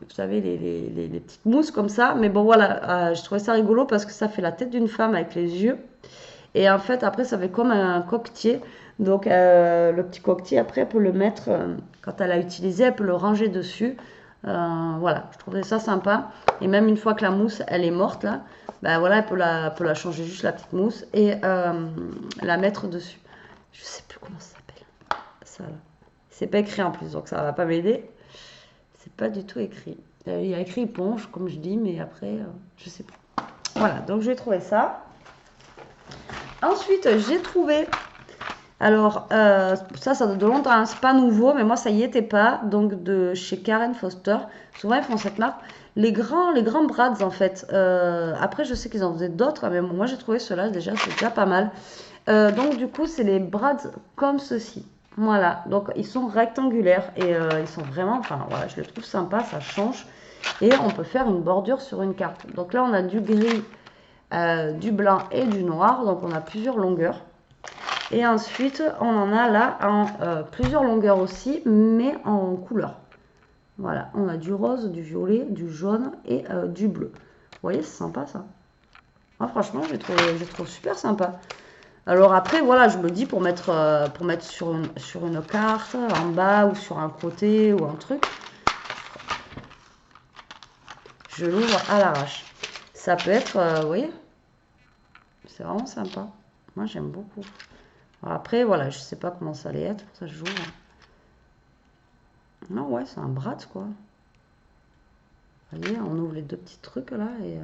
Speaker 1: vous savez, les petites mousses comme ça. Mais bon voilà, je trouvais ça rigolo parce que ça fait la tête d'une femme avec les yeux. Et en fait, après, ça fait comme un coquetier. Donc, le petit coquetier, après, elle peut le mettre, quand elle a utilisé, elle peut le ranger dessus. Voilà, je trouvais ça sympa. Et même une fois que la mousse, elle est morte, là, ben voilà, elle peut la changer juste la petite mousse et la mettre dessus. Je sais plus comment ça s'appelle. Ça, là. C'est pas écrit en plus, donc ça va pas m'aider. C'est pas du tout écrit. Il y a écrit éponge, comme je dis, mais après, je sais pas. Voilà, donc j'ai trouvé ça. Ensuite, j'ai trouvé, alors ça doit de longtemps, hein, c'est pas nouveau, mais moi ça y était pas, donc de chez Karen Foster. Souvent ils font cette marque, les grands brads en fait. Après je sais qu'ils en faisaient d'autres, mais moi j'ai trouvé ceux-là déjà, c'est déjà pas mal. Donc du coup c'est les brads comme ceci. Voilà, donc ils sont rectangulaires et ils sont vraiment, enfin voilà, je les trouve sympas, ça change. Et on peut faire une bordure sur une carte. Donc là on a du gris, du blanc et du noir, donc on a plusieurs longueurs. Et ensuite on en a là en plusieurs longueurs aussi, mais en couleur. Voilà, on a du rose, du violet, du jaune et du bleu. Vous voyez, c'est sympa ça. Ah, franchement, je trouve super sympa. Alors après, voilà, je me dis pour mettre sur une carte, en bas ou sur un côté ou un truc. Je l'ouvre à l'arrache. Ça peut être, vous voyez, c'est vraiment sympa. Moi, j'aime beaucoup. Alors après, voilà, je sais pas comment ça allait être, pour ça je j'ouvre. Non, ouais, c'est un brat, quoi. Vous voyez, on ouvre les deux petits trucs, là, et...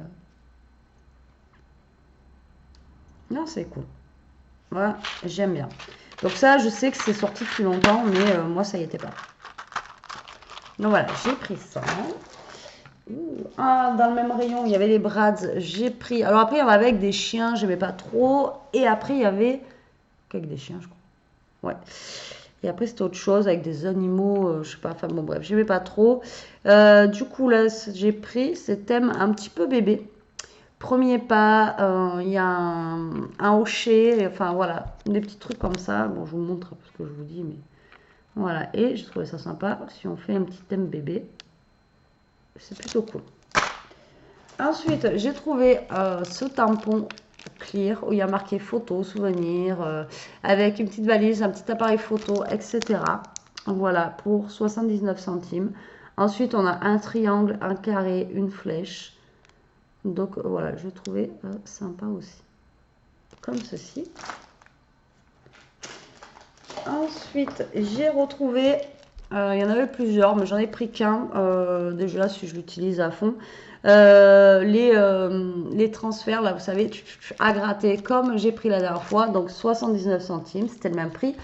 Speaker 1: Non, c'est cool. Ouais, j'aime bien. Donc ça, je sais que c'est sorti depuis longtemps, mais moi, ça y était pas. Donc voilà, j'ai pris ça. Ah, dans le même rayon, il y avait les brads, j'ai pris... Alors après, il y en avait avec des chiens, j'aimais pas trop. Et après, il y avait... Avec des chiens, je crois. Ouais. Et après, c'était autre chose avec des animaux, je sais pas, enfin bon, bref, j'aimais pas trop. Du coup, là, j'ai pris ce thème un petit peu bébé. Premier pas, il y a un hocher, enfin voilà, des petits trucs comme ça. Bon, je vous montre ce que je vous dis, mais voilà. Et j'ai trouvé ça sympa si on fait un petit thème bébé. C'est plutôt cool. Ensuite, j'ai trouvé ce tampon clear où il y a marqué photo, souvenir, avec une petite valise, un petit appareil photo, etc. Voilà, pour 79 centimes. Ensuite, on a un triangle, un carré, une flèche. Donc voilà, je trouvais sympa aussi. Comme ceci. Ensuite, j'ai retrouvé, il y en avait plusieurs, mais j'en ai pris qu'un, déjà si je l'utilise à fond. Les transferts, là, vous savez, à gratter, comme j'ai pris la dernière fois, donc 79 centimes, c'était le même prix.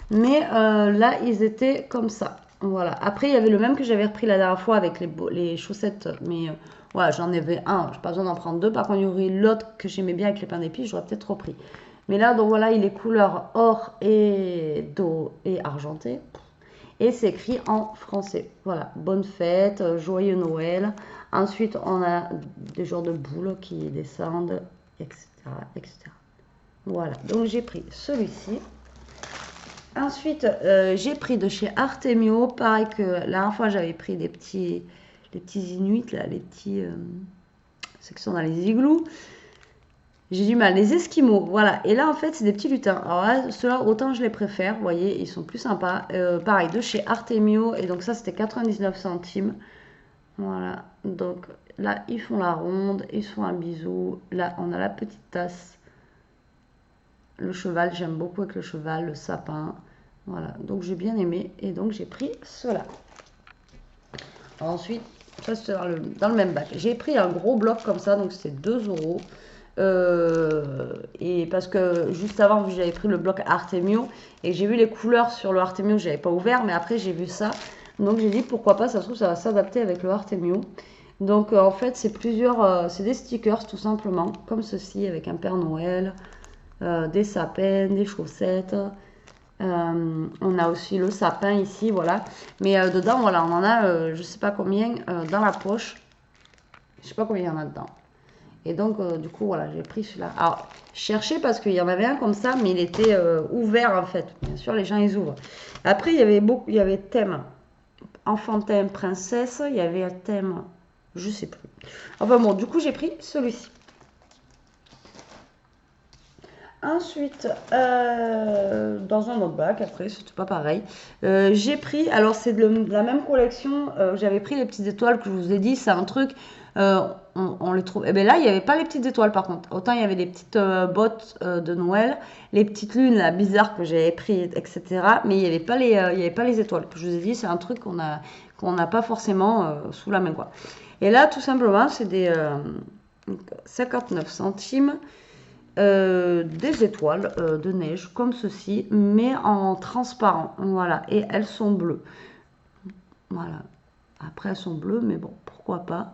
Speaker 1: Mais là, ils étaient comme ça. Voilà. Après, il y avait le même que j'avais repris la dernière fois avec les chaussettes. Mais voilà, j'en avais un. Je n'ai pas besoin d'en prendre deux. Par contre, il y aurait l'autre que j'aimais bien avec les pains d'épices. J'aurais peut-être repris. Mais là, donc voilà, il est couleur or et dos et argenté. Et c'est écrit en français. Voilà. Bonne fête, joyeux Noël. Ensuite, on a des genres de boules qui descendent, etc., etc. Voilà. Donc, j'ai pris celui-ci. Ensuite, j'ai pris de chez Artemio, pareil que la dernière fois j'avais pris les petits Inuits, là, ceux qui sont dans les igloos. J'ai du mal, les Esquimaux, voilà. Et là, en fait, c'est des petits lutins. Alors là, ceux-là, autant je les préfère, vous voyez, ils sont plus sympas. Pareil, de chez Artemio, et donc ça, c'était 99 centimes. Voilà, donc là, ils font la ronde, ils se font un bisou. Là, on a la petite tasse. Le cheval, j'aime beaucoup avec le cheval, le sapin. Voilà, donc j'ai bien aimé et donc j'ai pris cela. Ensuite, ça c'est dans le même bac. J'ai pris un gros bloc comme ça, donc c'est 2 euros. Et parce que juste avant, j'avais pris le bloc Artemio et j'ai vu les couleurs sur le Artemio, je n'avais pas ouvert, mais après j'ai vu ça. Donc j'ai dit pourquoi pas, ça se trouve ça va s'adapter avec le Artemio. Donc en fait, c'est c'est des stickers tout simplement, comme ceci, avec un Père Noël. Des sapins, des chaussettes. On a aussi le sapin ici, voilà. Mais dedans, voilà, on en a, je sais pas combien, dans la poche. Je sais pas combien il y en a dedans. Et donc, du coup, voilà, j'ai pris celui-là. Alors, je cherchais parce qu'il y en avait un comme ça, mais il était ouvert en fait. Bien sûr, les gens, ils ouvrent. Après, il y avait thème enfantin, princesse. Il y avait un thème, je sais plus. Enfin bon, du coup, j'ai pris celui-ci. Ensuite, dans un autre bac, après, c'était pas pareil. J'ai pris, alors c'est de la même collection, j'avais pris les petites étoiles que je vous ai dit, c'est un truc, on les trouve. Et bien là, il n'y avait pas les petites étoiles par contre. Autant il y avait des petites bottes de Noël, les petites lunes là, bizarres que j'avais pris, etc. Mais il n'y avait pas il y avait pas les étoiles que je vous ai dit, c'est un truc qu'on n'a pas forcément sous la main quoi. Et là, tout simplement, c'est des 59 centimes. Des étoiles de neige comme ceci, mais en transparent. Voilà, et elles sont bleues. Voilà. Après, elles sont bleues, mais bon, pourquoi pas.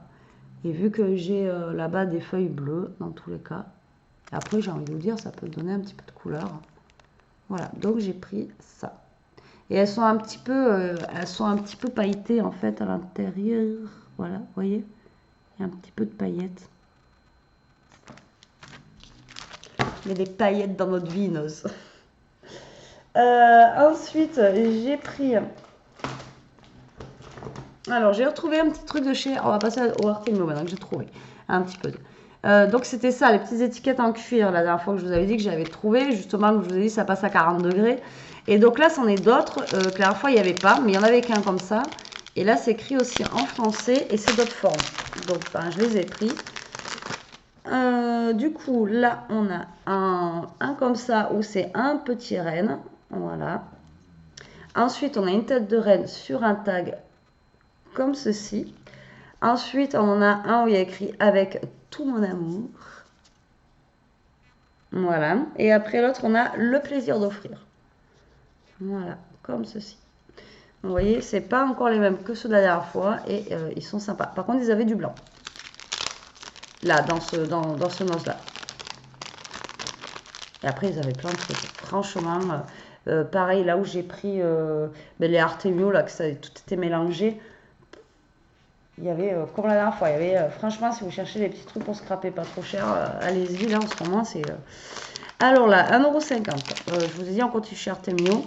Speaker 1: Et vu que j'ai là-bas des feuilles bleues, dans tous les cas. Après, j'ai envie de vous dire, ça peut donner un petit peu de couleur. Voilà, donc j'ai pris ça. Et elles sont un petit peu pailletées en fait à l'intérieur. Voilà, vous voyez, il y a un petit peu de paillettes. Il y a des paillettes dans notre vie, Noz. Ensuite, j'ai pris... Alors, j'ai retrouvé un petit truc de chez... On va passer au Artemio maintenant que j'ai trouvé. Un petit peu. Donc, c'était ça, les petites étiquettes en cuir. La dernière fois que je vous avais dit que j'avais trouvé. Justement, que je vous ai dit, ça passe à 40 degrés. Et donc là, c'en est d'autres que la dernière fois, il n'y avait pas. Mais il y en avait qu'un comme ça. Et là, c'est écrit aussi en français. Et c'est d'autres formes. Donc, ben, je les ai pris. Du coup, là, on a un comme ça où c'est un petit renne. Voilà. Ensuite, on a une tête de renne sur un tag comme ceci. Ensuite, on en a un où il y a écrit avec tout mon amour. Voilà. Et après l'autre, on a le plaisir d'offrir. Voilà, comme ceci. Vous voyez, c'est pas encore les mêmes que ceux de la dernière fois et ils sont sympas. Par contre, ils avaient du blanc. Là, dans ce noz-là. Et après, ils avaient plein de trucs. Franchement, pareil, là où j'ai pris les Artemio, là, que ça tout était mélangé, il y avait, comme la dernière fois, il y avait, franchement, si vous cherchez des petits trucs pour scraper pas trop cher, allez-y, là, en ce moment, c'est... Alors là, 1,50 €. Je vous ai dit, on continue chez Artemio.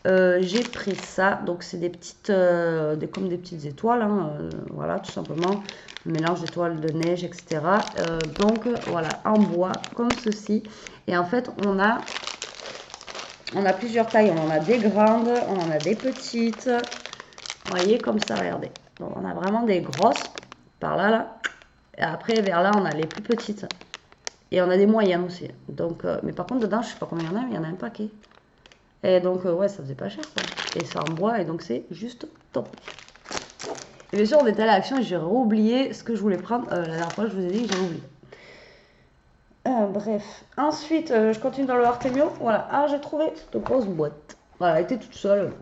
Speaker 1: J'ai pris ça, donc c'est des petites, comme des petites étoiles, hein, voilà, tout simplement, un mélange d'étoiles de neige, etc. Donc voilà, en bois, comme ceci. Et en fait, on a plusieurs tailles, on en a des grandes, on en a des petites, vous voyez, comme ça, regardez. Donc, on a vraiment des grosses, par là, là, et après, vers là, on a les plus petites. Et on a des moyennes aussi. Donc, mais par contre, dedans, je sais pas combien il y en a, mais il y en a un paquet. Et donc, ouais, ça faisait pas cher, quoi. Et c'est en bois, et donc c'est juste top. Et bien sûr, on est allé à l'action et j'ai oublié ce que je voulais prendre. La dernière fois, je vous ai dit que j'avais oublié. Bref. Ensuite, je continue dans le Artemio. Voilà. Ah, j'ai trouvé cette grosse boîte. Voilà, elle était toute seule,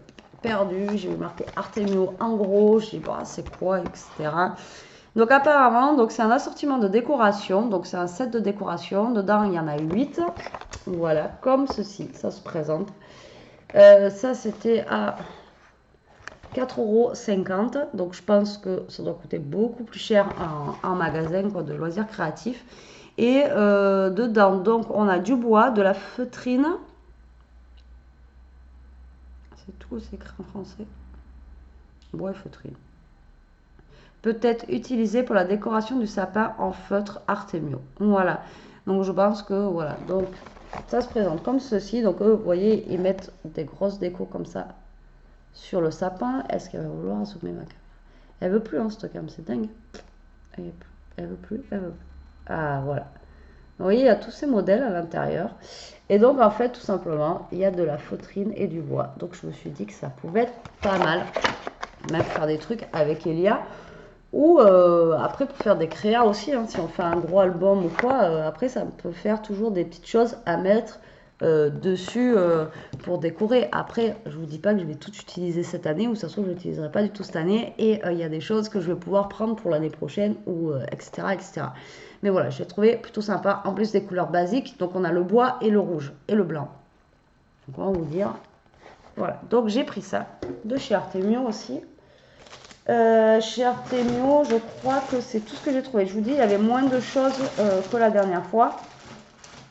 Speaker 1: perdue. J'ai vu marqué Artemio en gros. Je dis, bah, c'est quoi, etc. Donc, apparemment, donc c'est un assortiment de décoration. Donc, c'est un set de décoration. Dedans, il y en a 8. Voilà, comme ceci. Ça se présente. Ça, c'était à 4,50 €. Donc, je pense que ça doit coûter beaucoup plus cher en magasin, quoi, de loisirs créatifs. Et dedans, donc, on a du bois, de la feutrine. C'est tout, c'est écrit en français. Bois et feutrine. Peut-être utilisé pour la décoration du sapin en feutre Artemio. Voilà. Donc, je pense que, voilà. Donc, ça se présente comme ceci. Donc, eux, vous voyez, ils mettent des grosses décos comme ça sur le sapin. Est-ce qu'elle va vouloir zoomer ma caméra? Elle veut plus, hein, cette cam, c'est dingue. Elle veut plus, elle veut plus. Ah, voilà. Vous voyez, il y a tous ces modèles à l'intérieur. Et donc, en fait, tout simplement, il y a de la feutrine et du bois. Donc, je me suis dit que ça pouvait être pas mal. Même faire des trucs avec Elia. Ou après, pour faire des créas aussi. Hein, si on fait un gros album ou quoi, après, ça peut faire toujours des petites choses à mettre dessus pour décorer. Après, je vous dis pas que je vais tout utiliser cette année, ou ça se trouve, je l'utiliserai pas du tout cette année. Et il y a des choses que je vais pouvoir prendre pour l'année prochaine, ou etc., etc. Mais voilà, j'ai trouvé plutôt sympa. En plus des couleurs basiques, donc on a le bois et le rouge et le blanc. Donc on va vous dire. Voilà, donc j'ai pris ça de chez Artemio aussi. Chez Artemio, je crois que c'est tout ce que j'ai trouvé. Je vous dis, il y avait moins de choses que la dernière fois.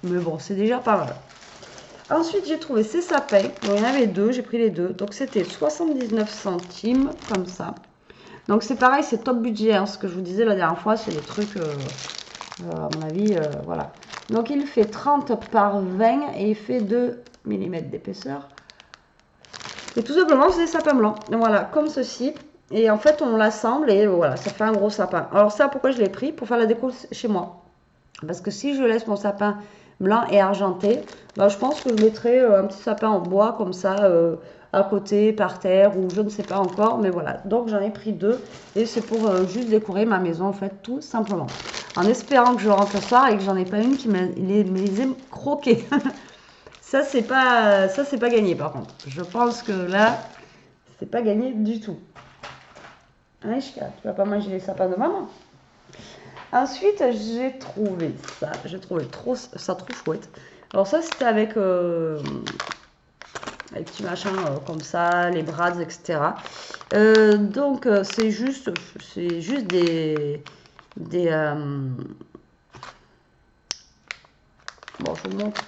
Speaker 1: Mais bon, c'est déjà pas mal. Ensuite, j'ai trouvé ces sapins. Donc, il y en avait deux, j'ai pris les deux. Donc, c'était 79 centimes, comme ça. Donc, c'est pareil, c'est top budget. Hein, ce que je vous disais la dernière fois, c'est des trucs, à mon avis, voilà. Donc, il fait 30 par 20 et il fait 2 mm d'épaisseur. Et tout simplement, c'est des sapins blancs. Voilà, comme ceci. Et en fait, on l'assemble et voilà, ça fait un gros sapin. Alors ça, pourquoi je l'ai pris? Pour faire la déco chez moi. Parce que si je laisse mon sapin blanc et argenté, bah, je pense que je mettrai un petit sapin en bois comme ça, à côté, par terre, ou je ne sais pas encore. Mais voilà, donc j'en ai pris deux. Et c'est pour juste décorer ma maison, en fait, tout simplement. En espérant que je rentre ce soir et que j'en ai pas une qui les ait croqués. Ça, c'est pas gagné, par contre. Je pense que là, c'est pas gagné du tout. Aïchka, tu vas pas manger les sapins de maman. Ensuite, j'ai trouvé ça. J'ai trouvé ça trop chouette. Alors ça, c'était avec les petits machins comme ça, les brads, etc. Donc, c'est juste des bon, je vous montre.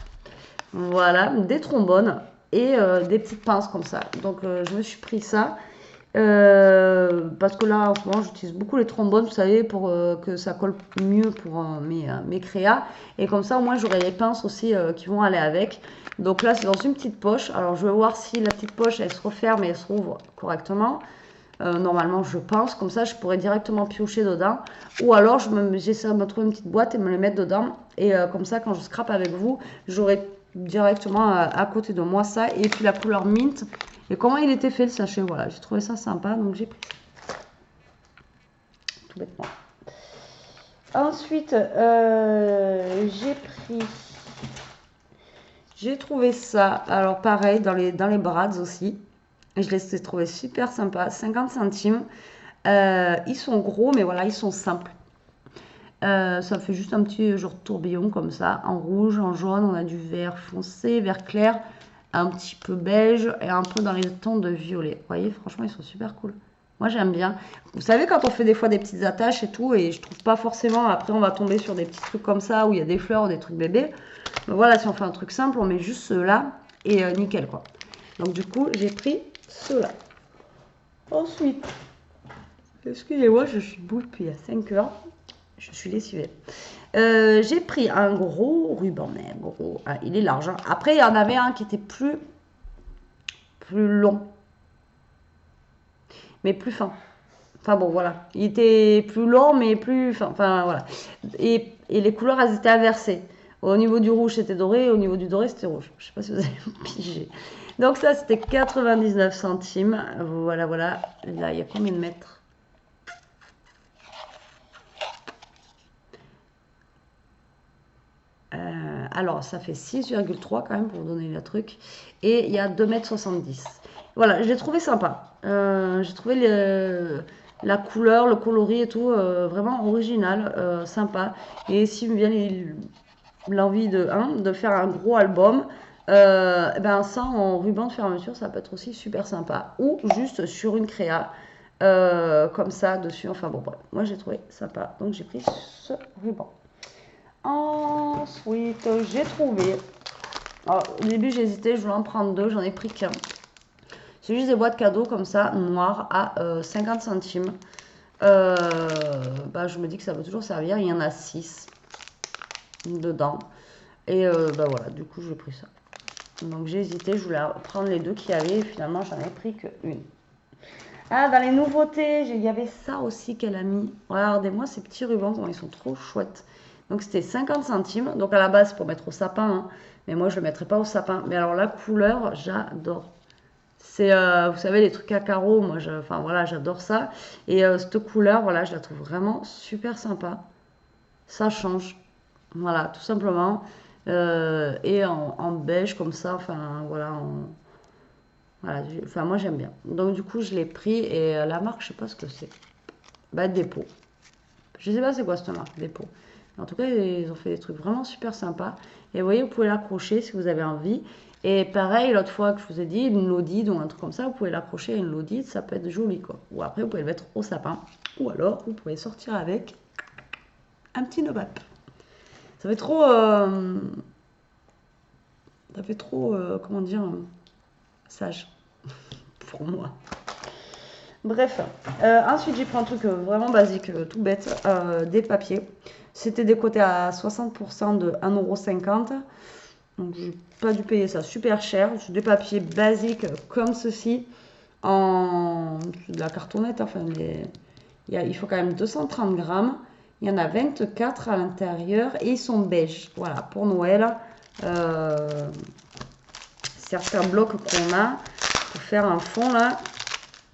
Speaker 1: Voilà, des trombones et des petites pinces comme ça. Donc, je me suis pris ça. Parce que là en ce moment j'utilise beaucoup les trombones, vous savez, pour que ça colle mieux pour mes créas, et comme ça au moins j'aurai les pinces aussi qui vont aller avec. Donc là c'est dans une petite poche. Alors je vais voir si la petite poche elle se referme et elle se rouvre correctement. Normalement je pense, comme ça je pourrais directement piocher dedans, ou alors j'essaie de me trouver une petite boîte et me les mettre dedans, et comme ça quand je scrape avec vous j'aurai directement à côté de moi ça, et puis la couleur mint. Et comment il était fait le sachet, voilà, j'ai trouvé ça sympa, donc j'ai pris ça. Tout bêtement. Ensuite, j'ai trouvé ça, alors pareil, dans les brads aussi. Je les ai trouvés super sympas, 50 centimes. Ils sont gros, mais voilà, ils sont simples. Ça fait juste un petit genre tourbillon comme ça, en rouge, en jaune, on a du vert foncé, vert clair, un petit peu beige et un peu dans les tons de violet. Vous voyez, franchement, ils sont super cool. Moi, j'aime bien. Vous savez, quand on fait des fois des petites attaches et tout, et je trouve pas forcément, après, on va tomber sur des petits trucs comme ça, où il y a des fleurs ou des trucs bébés. Mais voilà, si on fait un truc simple, on met juste ceux-là, et nickel, quoi. Donc, du coup, j'ai pris ceux-là. Ensuite, excusez-moi, je suis debout depuis 5 heures. Je suis lessivée. J'ai pris un gros ruban, mais gros, ah, il est large. Hein. Après, il y en avait un qui était plus long, mais plus fin. Enfin bon, voilà. Il était plus long, mais plus fin. Enfin, voilà. Et les couleurs, elles étaient inversées. Au niveau du rouge, c'était doré. Au niveau du doré, c'était rouge. Je sais pas si vous avez pigé. Donc ça, c'était 99 centimes. Voilà, voilà. Là, il y a combien de mètres? Alors, ça fait 6,3 quand même pour vous donner le truc. Et il y a 2,70 m. Voilà, j'ai trouvé sympa. J'ai trouvé la couleur, le coloris et tout vraiment original, sympa. Et s'il me vient l'envie de faire un gros album, ben ça en ruban de fermeture, ça peut être aussi super sympa. Ou juste sur une créa, comme ça dessus. Enfin bon, bref, moi j'ai trouvé sympa. Donc j'ai pris ce ruban. Ensuite, j'ai trouvé. Alors, au début, j'ai hésité, je voulais en prendre deux, j'en ai pris qu'un. C'est juste des boîtes cadeaux comme ça, noires, à 50 centimes. Bah, je me dis que ça peut toujours servir. Il y en a 6 dedans. Et bah voilà, du coup, j'ai pris ça. Donc, j'ai hésité, je voulais prendre les deux qu'il y avait. Et finalement, j'en ai pris qu'une. Ah, dans les nouveautés, il y avait ça aussi qu'elle a mis. Regardez-moi ces petits rubans, comment ils sont trop chouettes. Donc c'était 50 centimes. Donc à la base, pour mettre au sapin. Hein. Mais moi, je ne le mettrai pas au sapin. Mais alors la couleur, j'adore. C'est, vous savez, les trucs à carreaux. Moi, enfin voilà, j'adore ça. Et cette couleur, voilà, je la trouve vraiment super sympa. Ça change. Voilà, tout simplement. Et en beige comme ça. Enfin, voilà, voilà, enfin moi j'aime bien. Donc du coup je l'ai pris et la marque je sais pas ce que c'est. Bah Dépôt. Je sais pas c'est quoi cette marque Dépôt. En tout cas ils ont fait des trucs vraiment super sympas. Et vous voyez vous pouvez l'accrocher si vous avez envie. Et pareil l'autre fois que je vous ai dit une lodide ou un truc comme ça vous pouvez l'accrocher à une lodide ça peut être joli quoi. Ou après vous pouvez le mettre au sapin. Ou alors vous pouvez sortir avec un petit nobap. Ça fait trop comment dire sage pour moi. Bref, ensuite j'ai pris un truc vraiment basique, tout bête, des papiers. C'était décoté à 60% de 1,50 €. Donc j'ai pas dû payer ça super cher. C'est des papiers basiques comme ceci, en de la cartonnette, enfin il faut quand même 230 grammes. Il y en a 24 à l'intérieur et ils sont beige. Voilà, pour Noël. Certains blocs qu'on a pour faire un fond là,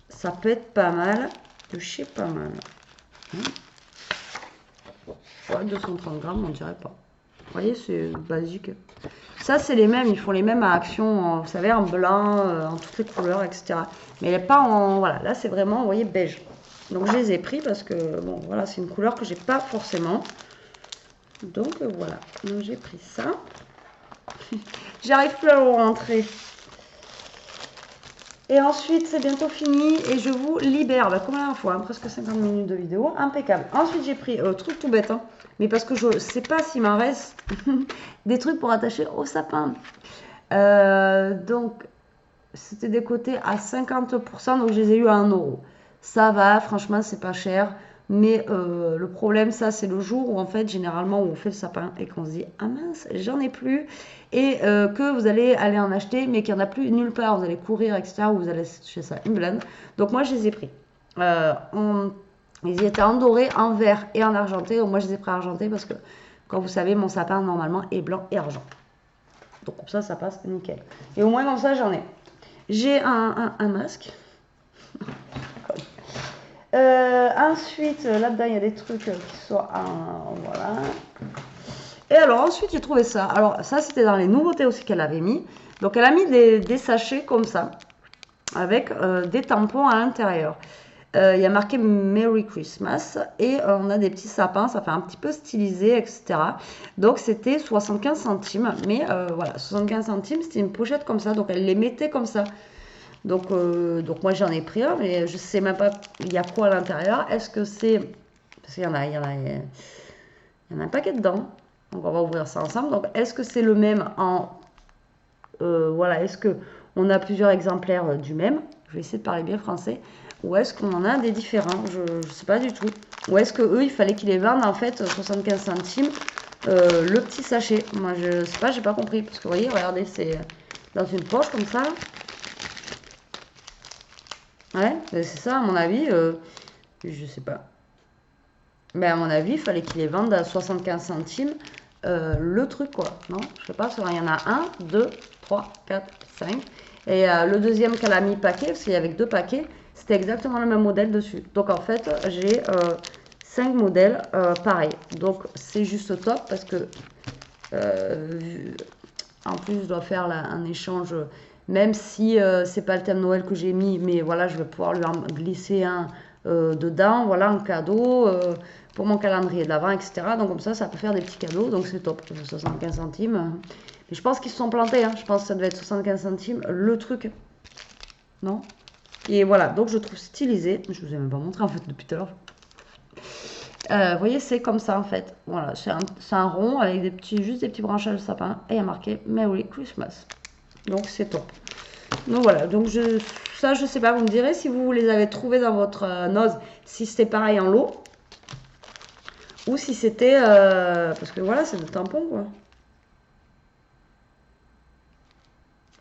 Speaker 1: ça peut être pas mal. Toucher pas mal. Ouais, 230 grammes, on dirait pas. Vous voyez, c'est basique. Ça, c'est les mêmes. Ils font les mêmes à Action, vous savez, en blanc, en toutes les couleurs, etc. Mais elle n'est pas en... Voilà, là, c'est vraiment, vous voyez, beige. Donc, je les ai pris parce que, bon, voilà, c'est une couleur que j'ai pas forcément. Donc, voilà. Donc, j'ai pris ça. J'arrive plus à le rentrer. Et ensuite, c'est bientôt fini et je vous libère. Bah, comme la dernière fois, hein, presque 50 minutes de vidéo. Impeccable. Ensuite, j'ai pris, truc tout bête, hein, mais parce que je ne sais pas s'il m'en reste, des trucs pour attacher au sapin. Donc, c'était décoté à 50%, donc je les ai eu à 1 €. Ça va, franchement, c'est pas cher. Mais le problème, ça, c'est le jour où, en fait, généralement, où on fait le sapin et qu'on se dit « Ah mince, j'en ai plus !» Et que vous allez aller en acheter, mais qu'il n'y en a plus nulle part. Vous allez courir, etc. Ou vous allez chez ça, une blinde. Donc, moi, je les ai pris. Ils étaient en doré, en vert et en argenté. Donc, moi, je les ai pris argenté parce que, comme vous savez, mon sapin, normalement, est blanc et argent. Donc, comme ça passe nickel. Et au moins, comme ça, j'en ai. J'ai un masque. Ensuite, là-dedans, il y a des trucs qui sont voilà. Et alors, ensuite, j'ai trouvé ça. Alors, ça, c'était dans les nouveautés aussi qu'elle avait mis. Donc, elle a mis des sachets comme ça, avec des tampons à l'intérieur. Il y a marqué Merry Christmas et on a des petits sapins, ça fait un petit peu stylisé, etc. Donc, c'était 75 centimes. Mais voilà, 75 centimes, c'était une pochette comme ça. Donc, elle les mettait comme ça. Donc moi j'en ai pris un, mais je sais même pas il y a quoi à l'intérieur. Est-ce que c'est... Parce qu'il y en a un paquet dedans. Donc on va ouvrir ça ensemble. Donc est-ce que c'est le même en... voilà, est-ce que on a plusieurs exemplaires du même? Je vais essayer de parler bien français. Ou est-ce qu'on en a des différents? Je sais pas du tout. Ou est-ce que eux il fallait qu'ils les vendent en fait 75 centimes le petit sachet? Moi je sais pas, j'ai pas compris. Parce que vous voyez, regardez, c'est dans une poche comme ça. Ouais, c'est ça, à mon avis, je sais pas. Mais à mon avis, il fallait qu'ils les vendent à 75 centimes le truc, quoi. Non, je sais pas, il y en a 1, 2, 3, 4, 5. Et le deuxième qu'elle a mis paquet, parce qu'il y avait 2 paquets, c'était exactement le même modèle dessus. Donc en fait, j'ai 5 modèles pareils. Donc c'est juste top parce que en plus je dois faire là, un échange, même si c'est pas le thème Noël que j'ai mis, mais voilà, je vais pouvoir lui en glisser un dedans, voilà, un cadeau pour mon calendrier de l'Avent, etc. Donc comme ça peut faire des petits cadeaux, donc c'est top. 75 centimes. Mais je pense qu'ils se sont plantés, hein. Je pense que ça devait être 75 centimes le truc. Non? Et voilà, donc je trouve stylisé. Je vous ai même pas montré en fait depuis tout à l'heure. Vous voyez, c'est comme ça en fait. Voilà, c'est un rond avec juste des petits branchages de sapin et il y a marqué Merry Christmas. Donc c'est top. Donc voilà, donc ça je sais pas, vous me direz si vous les avez trouvés dans votre nose, si c'était pareil en lot ou si c'était parce que voilà, c'est des tampons quoi.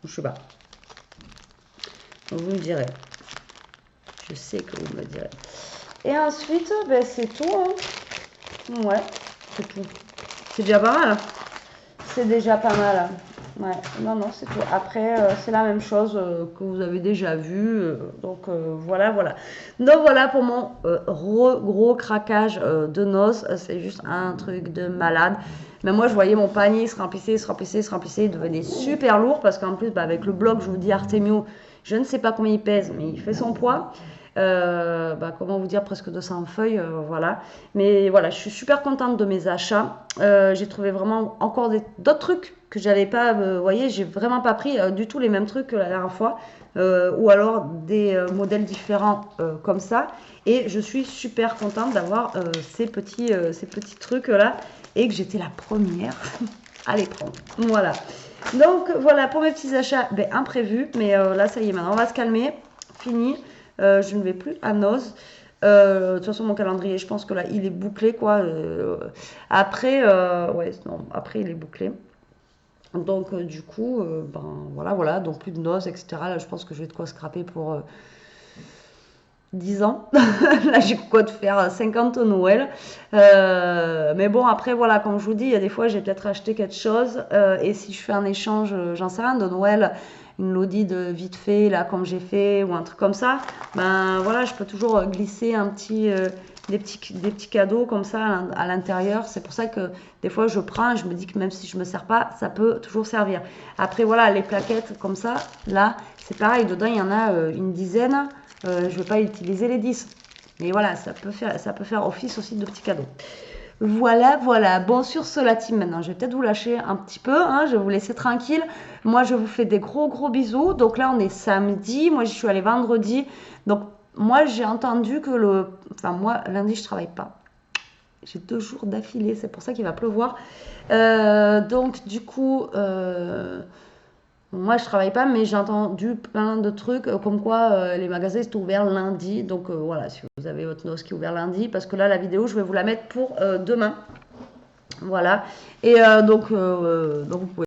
Speaker 1: Je sais pas. Donc vous me direz. Je sais que vous me le direz. Et ensuite, ben, c'est tout. Hein. Ouais, c'est tout. C'est déjà pas mal. C'est déjà pas mal. Ouais, non, non, c'est tout. Après, c'est la même chose que vous avez déjà vu. Donc, voilà, voilà. Donc, voilà pour mon gros craquage de noces. C'est juste un truc de malade. Mais moi, je voyais mon panier se remplissait, se remplissait, se remplissait. Il devenait super lourd parce qu'en plus, bah, avec le bloc, je vous dis Artemio, je ne sais pas combien il pèse, mais il fait son poids. Bah, comment vous dire, presque 200 feuilles, voilà. Mais voilà, je suis super contente de mes achats. J'ai trouvé vraiment encore d'autres trucs que j'avais pas, vous voyez, j'ai vraiment pas pris du tout les mêmes trucs que la dernière fois, ou alors des modèles différents comme ça. Et je suis super contente d'avoir ces petits trucs là et que j'étais la première à les prendre. Voilà. Donc voilà pour mes petits achats imprévus, mais là ça y est, maintenant on va se calmer, fini. Je ne vais plus à Noz. De toute façon, mon calendrier, je pense que là, il est bouclé, quoi. Après, ouais, non, après, il est bouclé. Donc, du coup, ben voilà, donc plus de Noz, etc. Là, je pense que je vais de quoi scraper pour 10 ans. Là, j'ai quoi de faire 50 au Noël. Mais bon, après, voilà, comme je vous dis, il y a des fois, j'ai peut-être acheté quelque chose. Et si je fais un échange, j'en sais rien, de Noël, une Lodi de vite fait, là, comme j'ai fait, ou un truc comme ça, ben voilà, je peux toujours glisser des petits cadeaux comme ça à l'intérieur. C'est pour ça que des fois, je prends et je me dis que même si je ne me sers pas, ça peut toujours servir. Après, voilà, les plaquettes comme ça, là, c'est pareil. Dedans, il y en a une dizaine. Je ne vais pas utiliser les 10. Mais voilà, ça peut faire office aussi de petits cadeaux. Voilà, voilà. Bon, sur ce, la team, maintenant, je vais peut-être vous lâcher un petit peu. Hein, je vais vous laisser tranquille. Moi, je vous fais des gros bisous. Donc là, on est samedi. Moi, je suis allée vendredi. Donc, moi, j'ai entendu que Enfin, moi, lundi, je ne travaille pas. J'ai 2 jours d'affilée. C'est pour ça qu'il va pleuvoir. Donc, du coup... Moi, je travaille pas, mais j'ai entendu plein de trucs comme quoi les magasins sont ouverts lundi. Donc voilà, si vous avez votre noce qui est ouvert lundi, parce que là, la vidéo, je vais vous la mettre pour demain. Voilà. Et donc vous pouvez